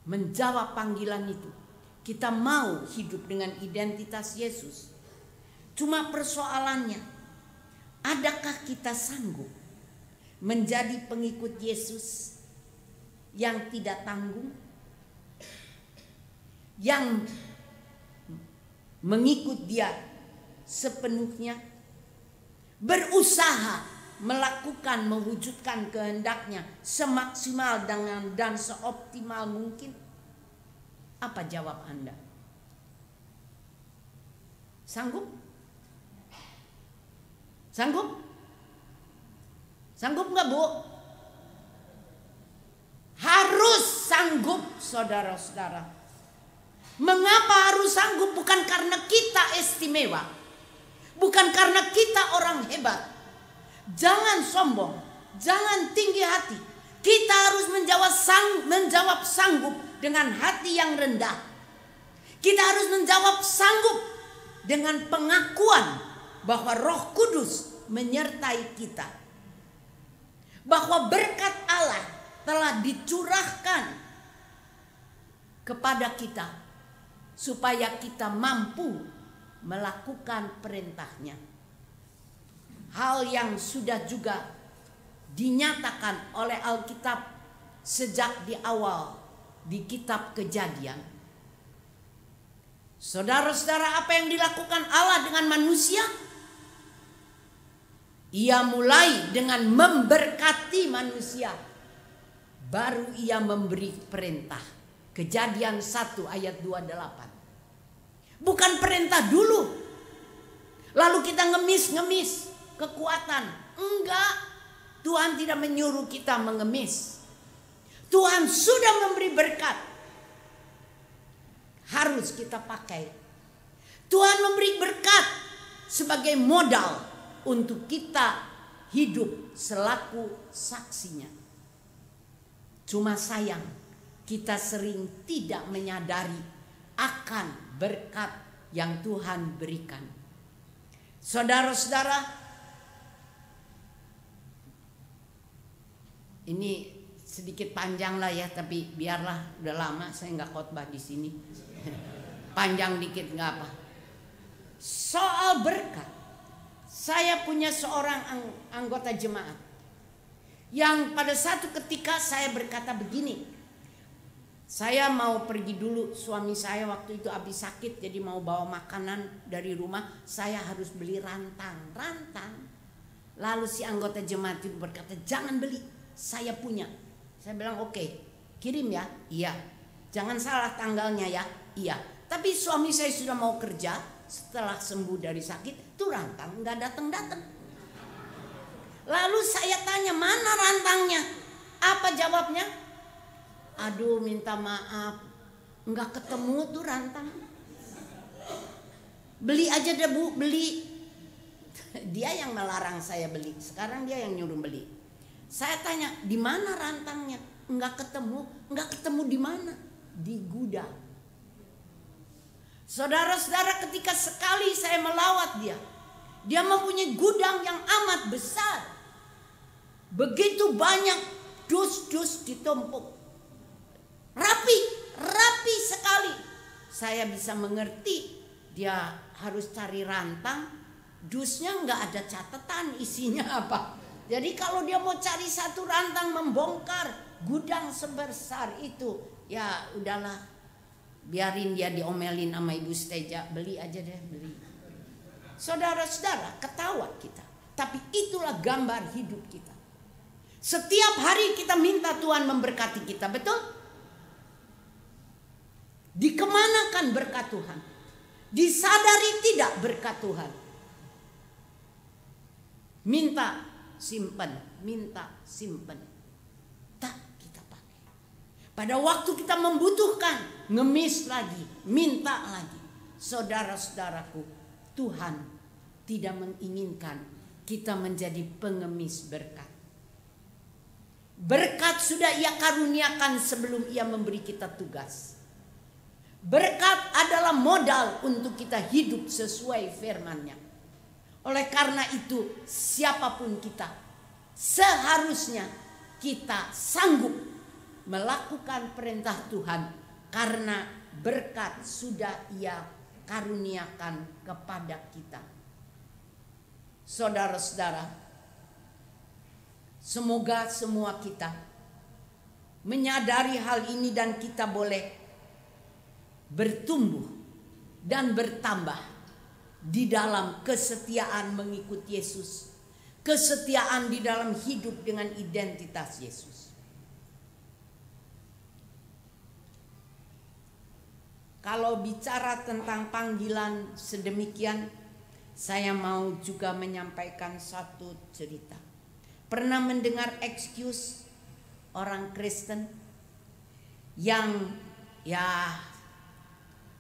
menjawab panggilan itu. Kita mau hidup dengan identitas Yesus. Cuma persoalannya, adakah kita sanggup menjadi pengikut Yesus yang tidak tanggung? Yang mengikut Dia sepenuhnya? Berusaha melakukan, mewujudkan kehendaknya semaksimal dan seoptimal mungkin. Apa jawab Anda? Sanggup? Sanggup? Sanggup nggak, Bu? Harus sanggup, saudara-saudara. Mengapa harus sanggup? Bukan karena kita istimewa, bukan karena kita orang hebat. Jangan sombong, jangan tinggi hati. Kita harus menjawab sanggup dengan hati yang rendah. Kita harus menjawab sanggup dengan pengakuan bahwa Roh Kudus menyertai kita, bahwa berkat Allah telah dicurahkan kepada kita supaya kita mampu melakukan perintahnya. Hal yang sudah juga dinyatakan oleh Alkitab sejak di awal di kitab Kejadian. Saudara-saudara, apa yang dilakukan Allah dengan manusia? Ia mulai dengan memberkati manusia, baru ia memberi perintah. Kejadian 1 ayat 28. Bukan perintah dulu, lalu kita ngemis kekuatan. Enggak, Tuhan tidak menyuruh kita mengemis. Tuhan sudah memberi berkat, harus kita pakai. Tuhan memberi berkat sebagai modal untuk kita hidup selaku saksinya. Cuma sayang, kita sering tidak menyadari akan berkat yang Tuhan berikan. Saudara-saudara, ini sedikit panjang lah ya, tapi biarlah, udah lama saya nggak khotbah di sini. Panjang dikit nggak apa. Soal berkat, saya punya seorang anggota jemaat yang pada satu ketika saya berkata begini, Saya mau pergi dulu, suami saya waktu itu habis sakit, jadi mau bawa makanan dari rumah. Saya harus beli rantang. Lalu si anggota jemaat itu berkata, jangan beli, saya punya. Saya bilang oke, kirim ya. Iya. Jangan salah tanggalnya ya. Iya. Tapi suami saya sudah mau kerja, setelah sembuh dari sakit, tuh rantang nggak datang. Lalu saya tanya, mana rantangnya? Apa jawabnya? Aduh, minta maaf, nggak ketemu tuh rantang. Beli aja deh Bu, beli. Dia yang melarang saya beli, sekarang dia yang nyuruh beli. Saya tanya, di mana rantangnya? Nggak ketemu di mana? Di gudang. Saudara-saudara, ketika sekali saya melawat dia mempunyai gudang yang amat besar. Begitu banyak dus-dus ditumpuk. Rapi sekali. Saya bisa mengerti dia harus cari rantang. Dusnya nggak ada catatan isinya apa. Jadi kalau dia mau cari satu rantang membongkar gudang sebesar itu, ya udahlah, biarin dia diomelin sama Ibu Steja, beli aja deh, beli. Saudara-saudara, ketawa kita. Tapi itulah gambar hidup kita. Setiap hari kita minta Tuhan memberkati kita, betul? Dikemanakan berkat Tuhan? Disadari tidak berkat Tuhan? Minta simpan. Tak kita pakai. Pada waktu kita membutuhkan, ngemis lagi, minta lagi. Saudara-saudaraku, Tuhan tidak menginginkan kita menjadi pengemis berkat. Berkat sudah Ia karuniakan sebelum Ia memberi kita tugas. Berkat adalah modal untuk kita hidup sesuai firman-Nya. Oleh karena itu, siapapun kita, seharusnya kita sanggup melakukan perintah Tuhan karena berkat sudah Ia karuniakan kepada kita. Saudara-saudara, semoga semua kita menyadari hal ini dan kita boleh bertumbuh dan bertambah di dalam kesetiaan mengikut Yesus, kesetiaan di dalam hidup dengan identitas Yesus. Kalau bicara tentang panggilan sedemikian, saya mau juga menyampaikan satu cerita. Pernah mendengar excuse orang Kristen yang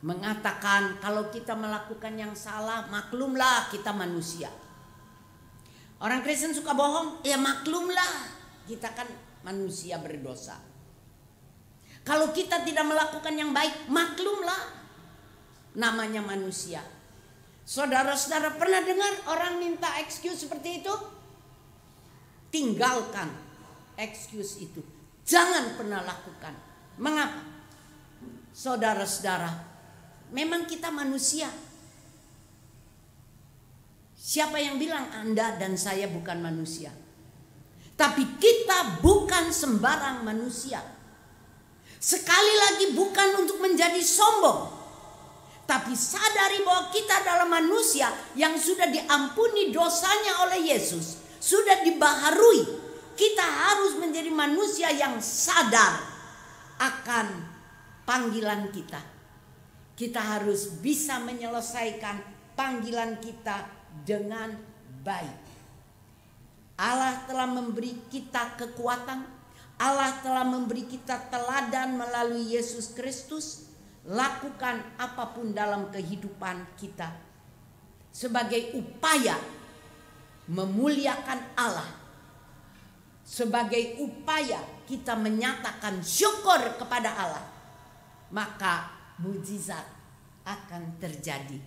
mengatakan kalau kita melakukan yang salah, maklumlah kita manusia. Orang Kristen suka bohong, ya maklumlah kita kan manusia berdosa. Kalau kita tidak melakukan yang baik, maklumlah namanya manusia. Saudara-saudara pernah dengar orang minta excuse seperti itu? Tinggalkan excuse itu. Jangan pernah lakukan. Mengapa? Saudara-saudara, memang kita manusia. Siapa yang bilang Anda dan saya bukan manusia? Tapi kita bukan sembarang manusia. Sekali lagi bukan untuk menjadi sombong. Tapi sadari bahwa kita adalah manusia yang sudah diampuni dosanya oleh Yesus. Sudah dibaharui. Kita harus menjadi manusia yang sadar akan panggilan kita. Kita harus bisa menyelesaikan panggilan kita dengan baik. Allah telah memberi kita kekuatan. Allah telah memberi kita teladan melalui Yesus Kristus. Lakukan apapun dalam kehidupan kita sebagai upaya memuliakan Allah. Sebagai upaya kita menyatakan syukur kepada Allah. Maka mujizat akan terjadi.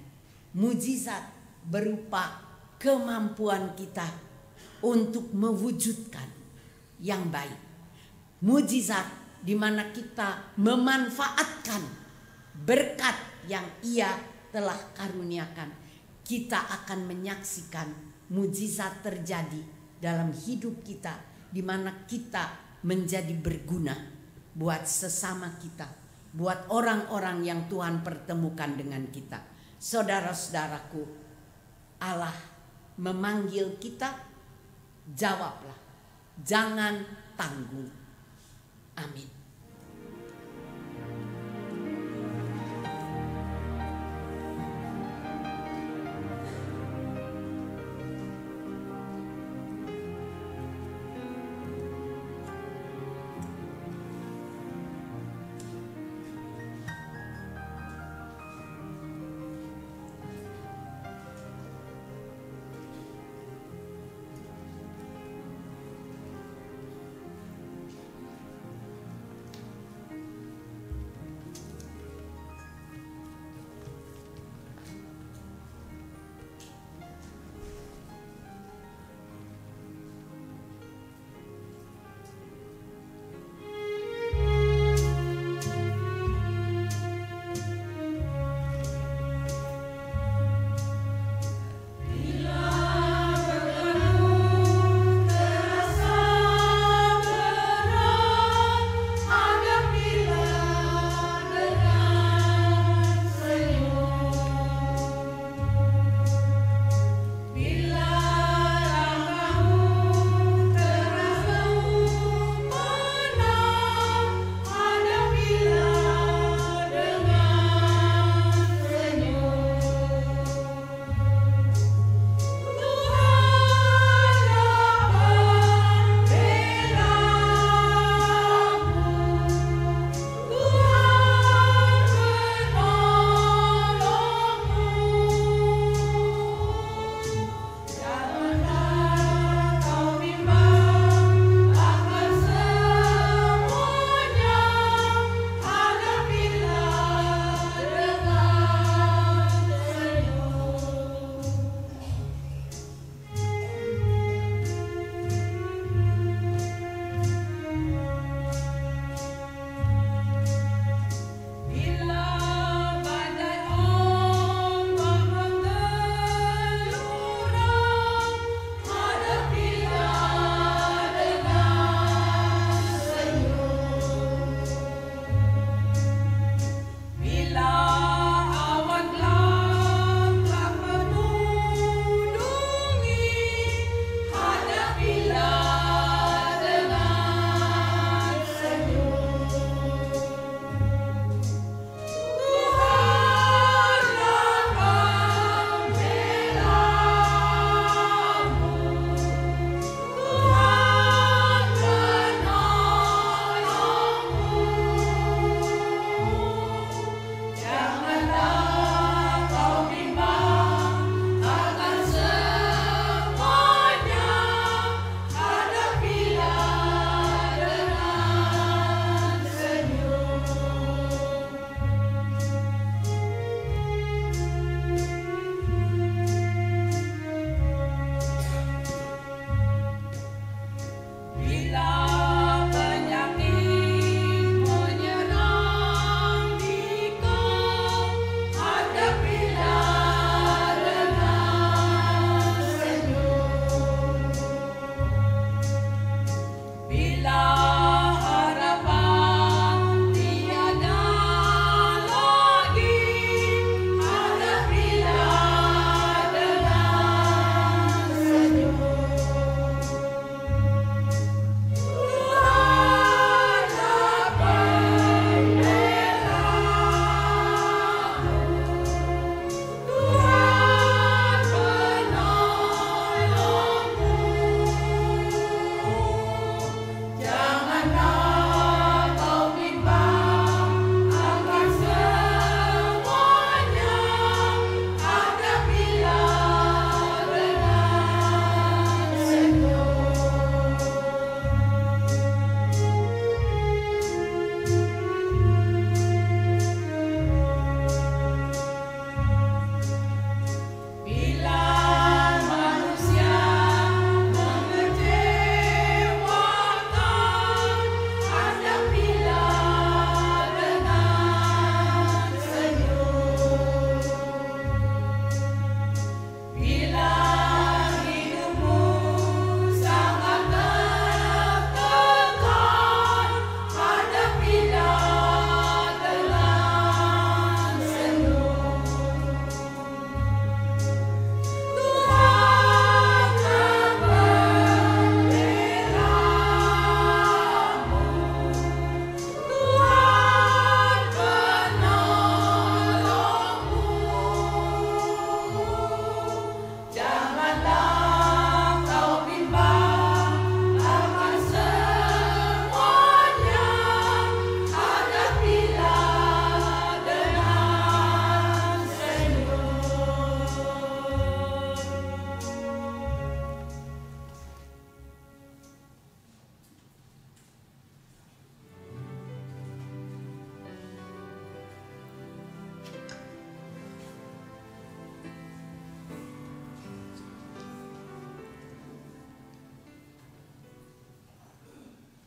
Mujizat berupa kemampuan kita untuk mewujudkan yang baik. Mujizat di mana kita memanfaatkan berkat yang Ia telah karuniakan. Kita akan menyaksikan mujizat terjadi dalam hidup kita, di mana kita menjadi berguna buat sesama kita, buat orang-orang yang Tuhan pertemukan dengan kita. Saudara-saudaraku, Allah memanggil kita, jawablah, jangan tanggung. Amin.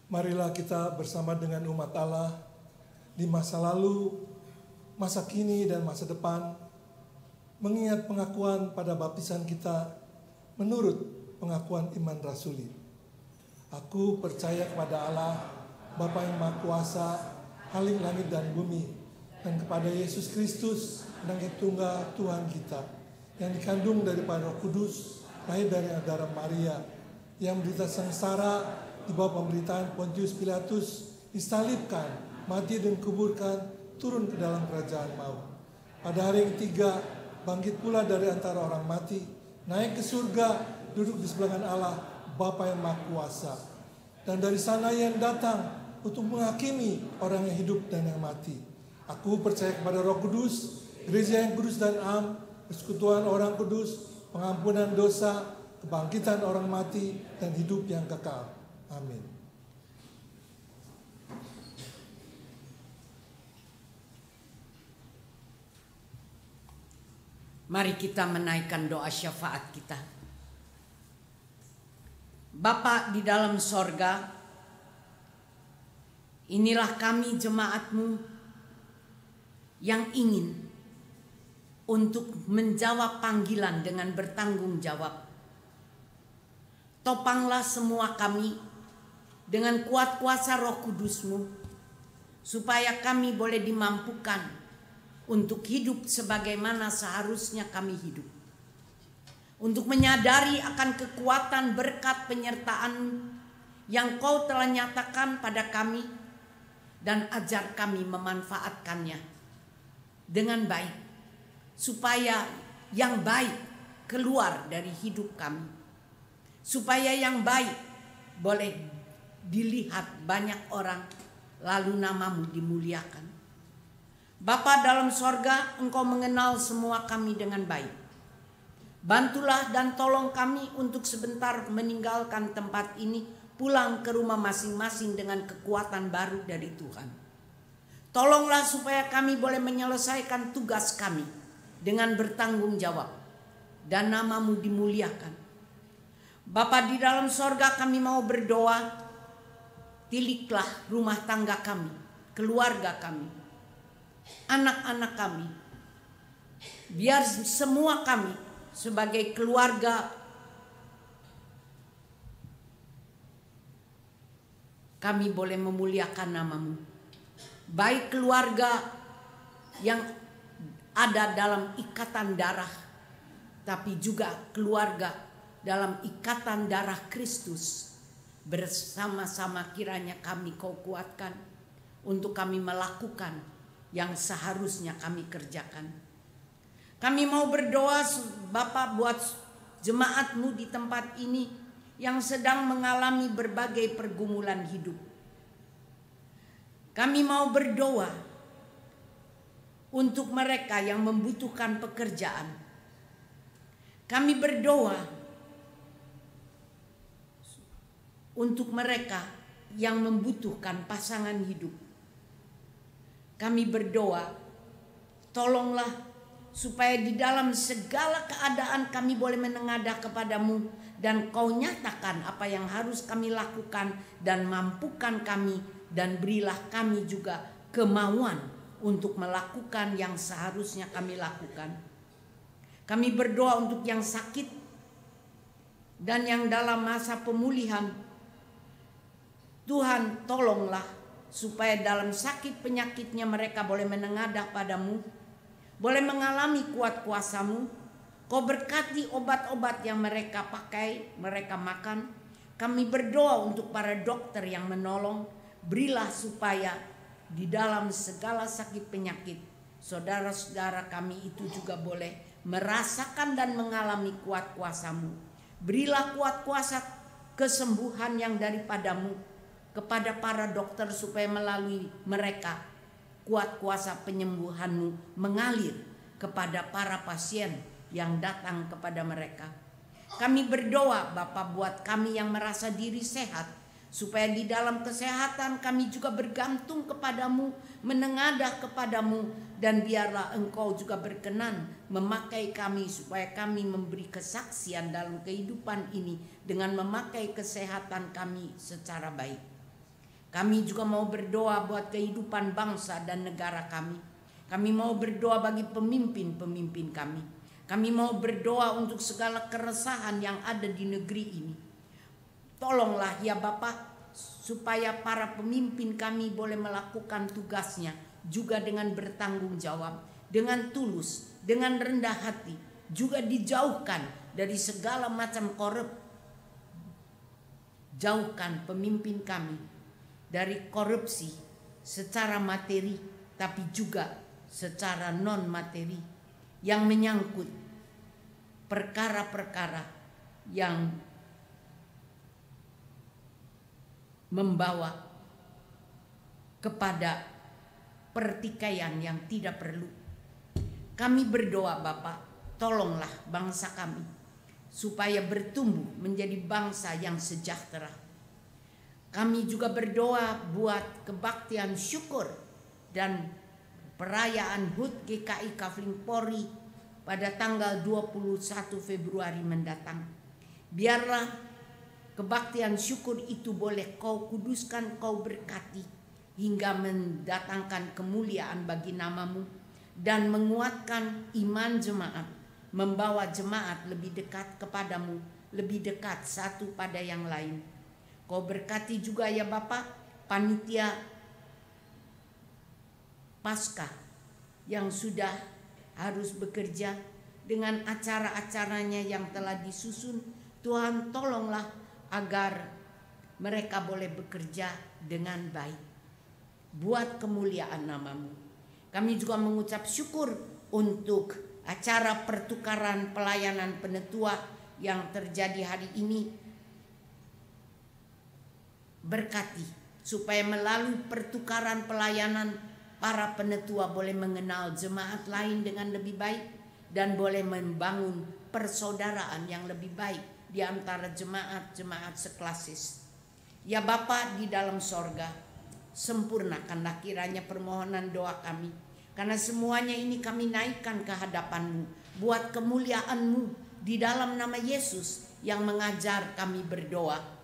Marilah kita bersama dengan umat Allah di masa lalu, masa kini, dan masa depan mengingat pengakuan pada baptisan kita menurut pengakuan iman rasuli. Aku percaya kepada Allah, Bapa yang Maha Kuasa, Khalik langit dan bumi, dan kepada Yesus Kristus, Anak Tunggal Tuhan kita, yang dikandung daripada Roh Kudus, lahir dari darah Maria, yang menderita sengsara di bawah pemerintahan Pontius Pilatus, disalibkan, mati dan kuburkan, turun ke dalam kerajaan maut. Pada hari yang ketiga, bangkit pula dari antara orang mati, naik ke surga, duduk di sebelah kanan Allah, Bapa yang Maha Kuasa. Dan dari sana yang datang untuk menghakimi orang yang hidup dan yang mati. Aku percaya kepada Roh Kudus, gereja yang kudus dan am, persekutuan orang kudus, pengampunan dosa, kebangkitan orang mati, dan hidup yang kekal. Amin. Mari kita menaikkan doa syafaat kita. Bapa di dalam sorga, inilah kami jemaat-Mu yang ingin untuk menjawab panggilan dengan bertanggung jawab. Topanglah semua kami dengan kuat kuasa Roh Kudus-Mu, supaya kami boleh dimampukan untuk hidup sebagaimana seharusnya kami hidup. Untuk menyadari akan kekuatan berkat penyertaan yang Kau telah nyatakan pada kami, dan ajar kami memanfaatkannya dengan baik, supaya yang baik keluar dari hidup kami, supaya yang baik boleh dilihat banyak orang, lalu nama-Mu dimuliakan. Bapa dalam sorga, Engkau mengenal semua kami dengan baik. Bantulah dan tolong kami untuk sebentar meninggalkan tempat ini, pulang ke rumah masing-masing dengan kekuatan baru dari Tuhan. Tolonglah supaya kami boleh menyelesaikan tugas kami dengan bertanggung jawab, dan nama-Mu dimuliakan. Bapa di dalam sorga, kami mau berdoa, tiliklah rumah tangga kami, keluarga kami, anak-anak kami. Biar semua kami sebagai keluarga kami boleh memuliakan nama-Mu. Baik keluarga yang ada dalam ikatan darah, tapi juga keluarga dalam ikatan darah Kristus. Bersama-sama kiranya kami Kau kuatkan untuk kami melakukan yang seharusnya kami kerjakan. Kami mau berdoa Bapa buat jemaat-Mu di tempat ini yang sedang mengalami berbagai pergumulan hidup. Kami mau berdoa untuk mereka yang membutuhkan pekerjaan. Kami berdoa untuk mereka yang membutuhkan pasangan hidup. Kami berdoa, tolonglah supaya di dalam segala keadaan kami boleh menengadah kepada-Mu, dan Kau nyatakan apa yang harus kami lakukan, dan mampukan kami, dan berilah kami juga kemauan untuk melakukan yang seharusnya kami lakukan. Kami berdoa untuk yang sakit dan yang dalam masa pemulihan. Tuhan tolonglah supaya dalam sakit penyakitnya mereka boleh menengadah pada-Mu, boleh mengalami kuat kuasa-Mu. Kau berkati obat-obat yang mereka pakai, mereka makan. Kami berdoa untuk para dokter yang menolong. Berilah supaya di dalam segala sakit penyakit, saudara-saudara kami itu juga boleh merasakan dan mengalami kuat kuasa-Mu. Berilah kuat kuasa kesembuhan yang daripada-Mu kepada para dokter, supaya melalui mereka kuat kuasa penyembuhan-Mu mengalir kepada para pasien yang datang kepada mereka. Kami berdoa Bapa buat kami yang merasa diri sehat, supaya di dalam kesehatan kami juga bergantung kepada-Mu, menengadah kepada-Mu, dan biarlah Engkau juga berkenan memakai kami supaya kami memberi kesaksian dalam kehidupan ini dengan memakai kesehatan kami secara baik. Kami juga mau berdoa buat kehidupan bangsa dan negara kami. Kami mau berdoa bagi pemimpin-pemimpin kami. Kami mau berdoa untuk segala keresahan yang ada di negeri ini. Tolonglah ya Bapa, supaya para pemimpin kami boleh melakukan tugasnya juga dengan bertanggung jawab, dengan tulus, dengan rendah hati, juga dijauhkan dari segala macam korup. Jauhkan pemimpin kami dari korupsi secara materi, tapi juga secara non materi yang menyangkut perkara-perkara yang membawa kepada pertikaian yang tidak perlu. Kami berdoa Bapak, tolonglah bangsa kami supaya bertumbuh menjadi bangsa yang sejahtera. Kami juga berdoa buat kebaktian syukur dan perayaan HUT GKI Kafling Polri pada tanggal 21 Februari mendatang. Biarlah kebaktian syukur itu boleh Kau kuduskan, Kau berkati hingga mendatangkan kemuliaan bagi nama-Mu dan menguatkan iman jemaat, membawa jemaat lebih dekat kepadamu, lebih dekat satu pada yang lain. Kau berkati juga ya Bapak panitia Paskah yang sudah harus bekerja dengan acara-acaranya yang telah disusun. Tuhan tolonglah agar mereka boleh bekerja dengan baik buat kemuliaan nama-Mu. Kami juga mengucap syukur untuk acara pertukaran pelayanan penetua yang terjadi hari ini. Berkati supaya melalui pertukaran pelayanan para penetua boleh mengenal jemaat lain dengan lebih baik dan boleh membangun persaudaraan yang lebih baik di antara jemaat-jemaat seklasis. Ya Bapa di dalam sorga, sempurnakanlah kiranya permohonan doa kami. Karena semuanya ini kami naikkan ke hadapan-Mu buat kemuliaan-Mu di dalam nama Yesus yang mengajar kami berdoa.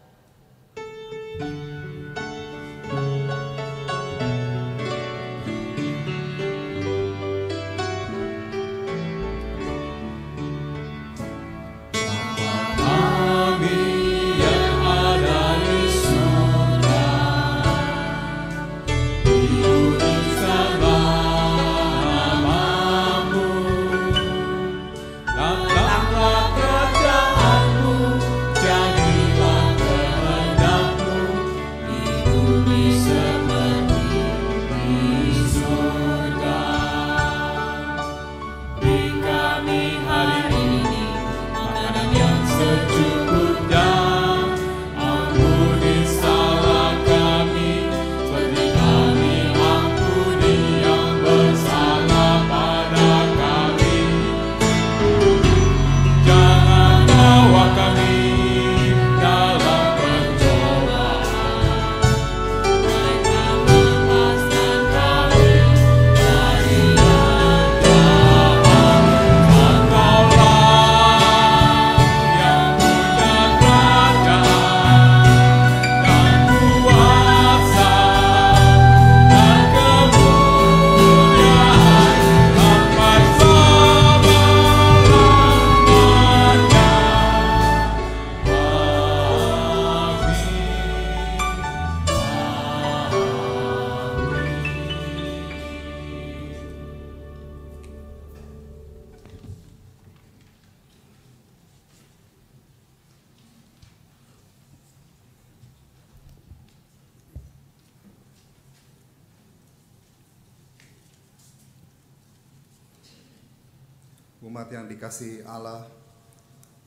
Umat yang dikasihi Allah,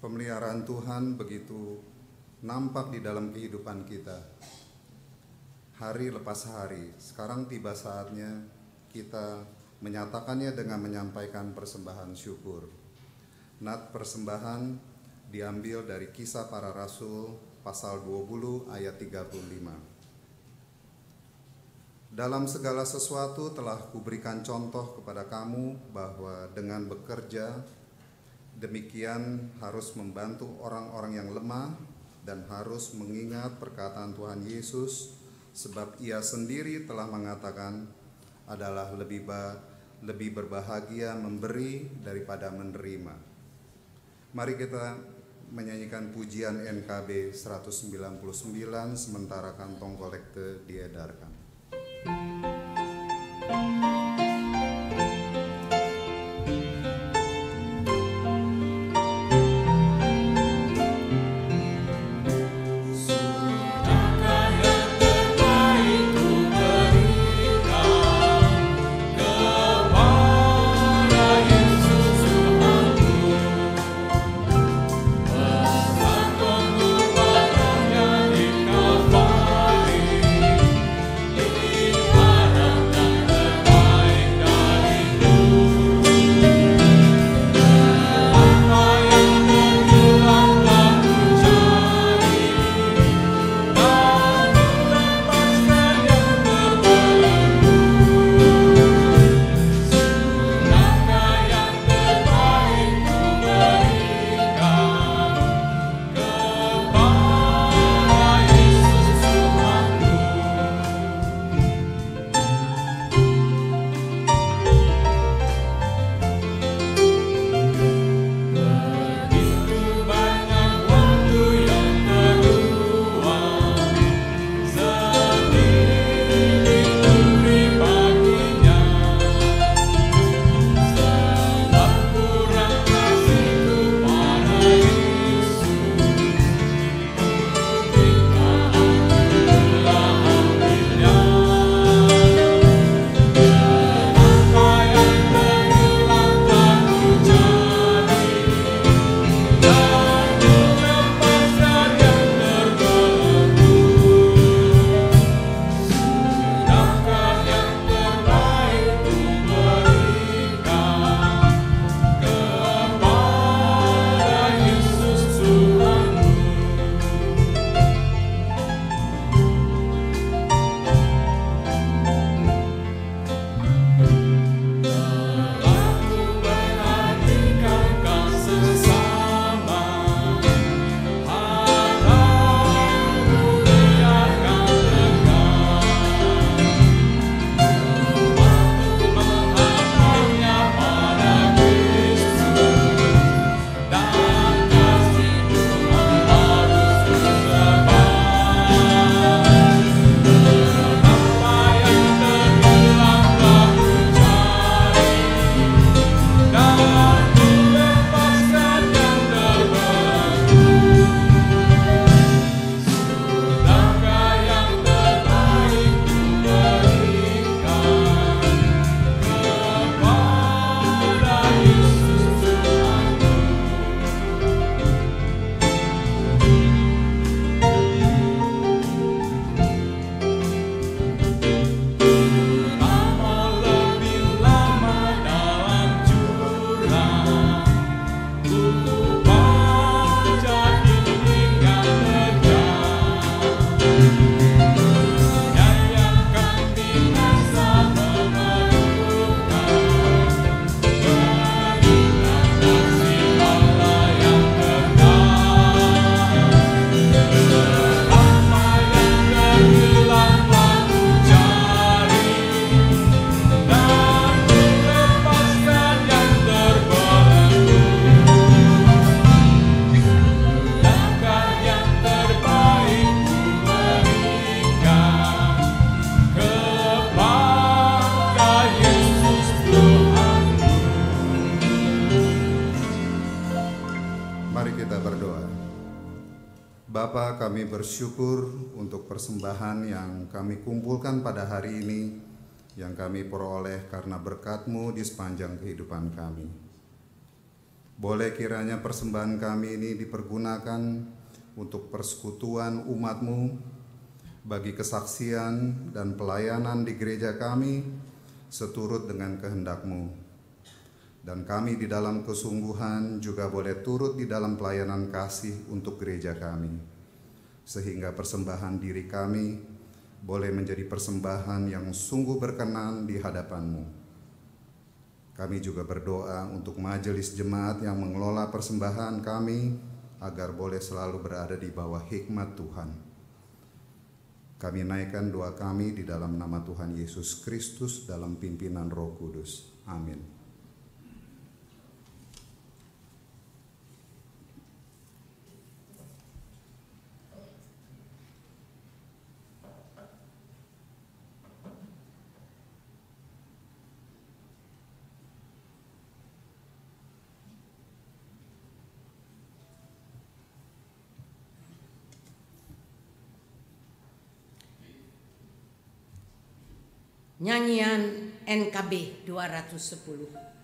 pemeliharaan Tuhan begitu nampak di dalam kehidupan kita. Hari lepas hari, sekarang tiba saatnya kita menyatakannya dengan menyampaikan persembahan syukur. Nat persembahan diambil dari Kisah Para Rasul pasal 20 ayat 35. Dalam segala sesuatu telah kuberikan contoh kepada kamu bahwa dengan bekerja demikian harus membantu orang-orang yang lemah dan harus mengingat perkataan Tuhan Yesus sebab ia sendiri telah mengatakan adalah lebih berbahagia memberi daripada menerima. Mari kita menyanyikan pujian NKB 199 sementara kantong kolekte diedarkan. Bapa, kami bersyukur untuk persembahan yang kami kumpulkan pada hari ini, yang kami peroleh karena berkat-Mu di sepanjang kehidupan kami. Boleh kiranya persembahan kami ini dipergunakan untuk persekutuan umat-Mu, bagi kesaksian dan pelayanan di gereja kami, seturut dengan kehendak-Mu. Dan kami di dalam kesungguhan juga boleh turut di dalam pelayanan kasih untuk gereja kami, sehingga persembahan diri kami boleh menjadi persembahan yang sungguh berkenan di hadapan-Mu. Kami juga berdoa untuk majelis jemaat yang mengelola persembahan kami, agar boleh selalu berada di bawah hikmat Tuhan. Kami naikkan doa kami di dalam nama Tuhan Yesus Kristus dalam pimpinan Roh Kudus. Amin. Nyanyian NKB 210.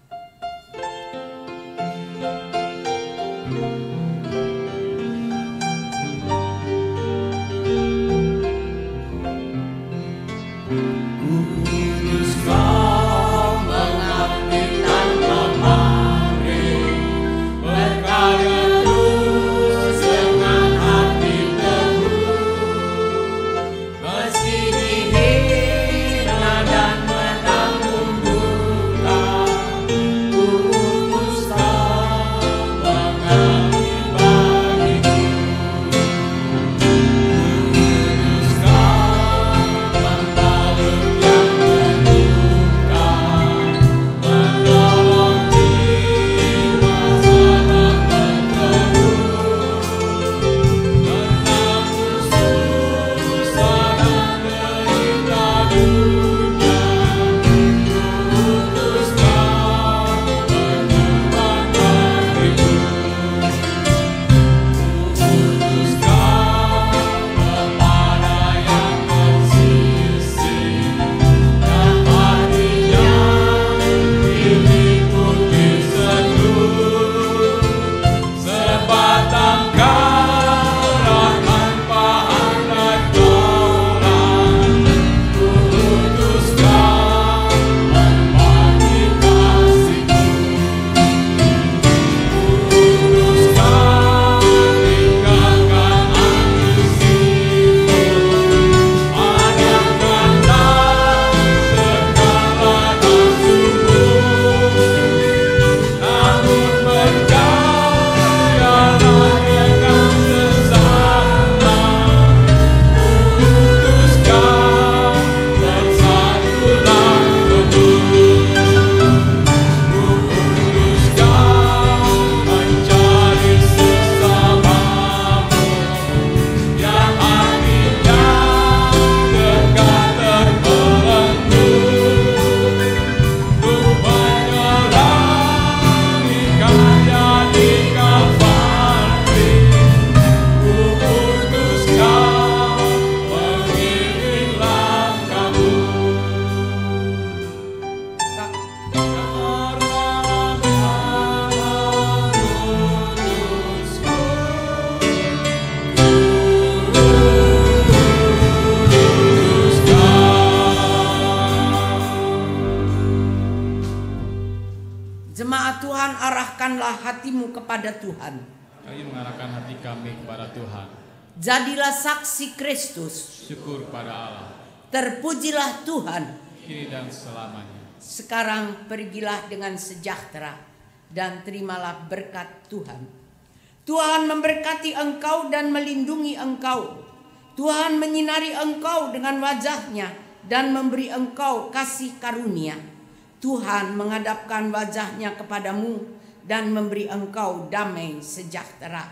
Jemaat Tuhan, arahkanlah hatimu kepada Tuhan. Kami mengarahkan hati kami kepada Tuhan. Jadilah saksi Kristus. Syukur kepada Allah. Terpujilah Tuhan. Kini dan selamanya. Sekarang pergilah dengan sejahtera dan terimalah berkat Tuhan. Tuhan memberkati engkau dan melindungi engkau. Tuhan menyinari engkau dengan wajah-Nya dan memberi engkau kasih karunia. Tuhan menghadapkan wajah-Nya kepadamu dan memberi engkau damai sejahtera.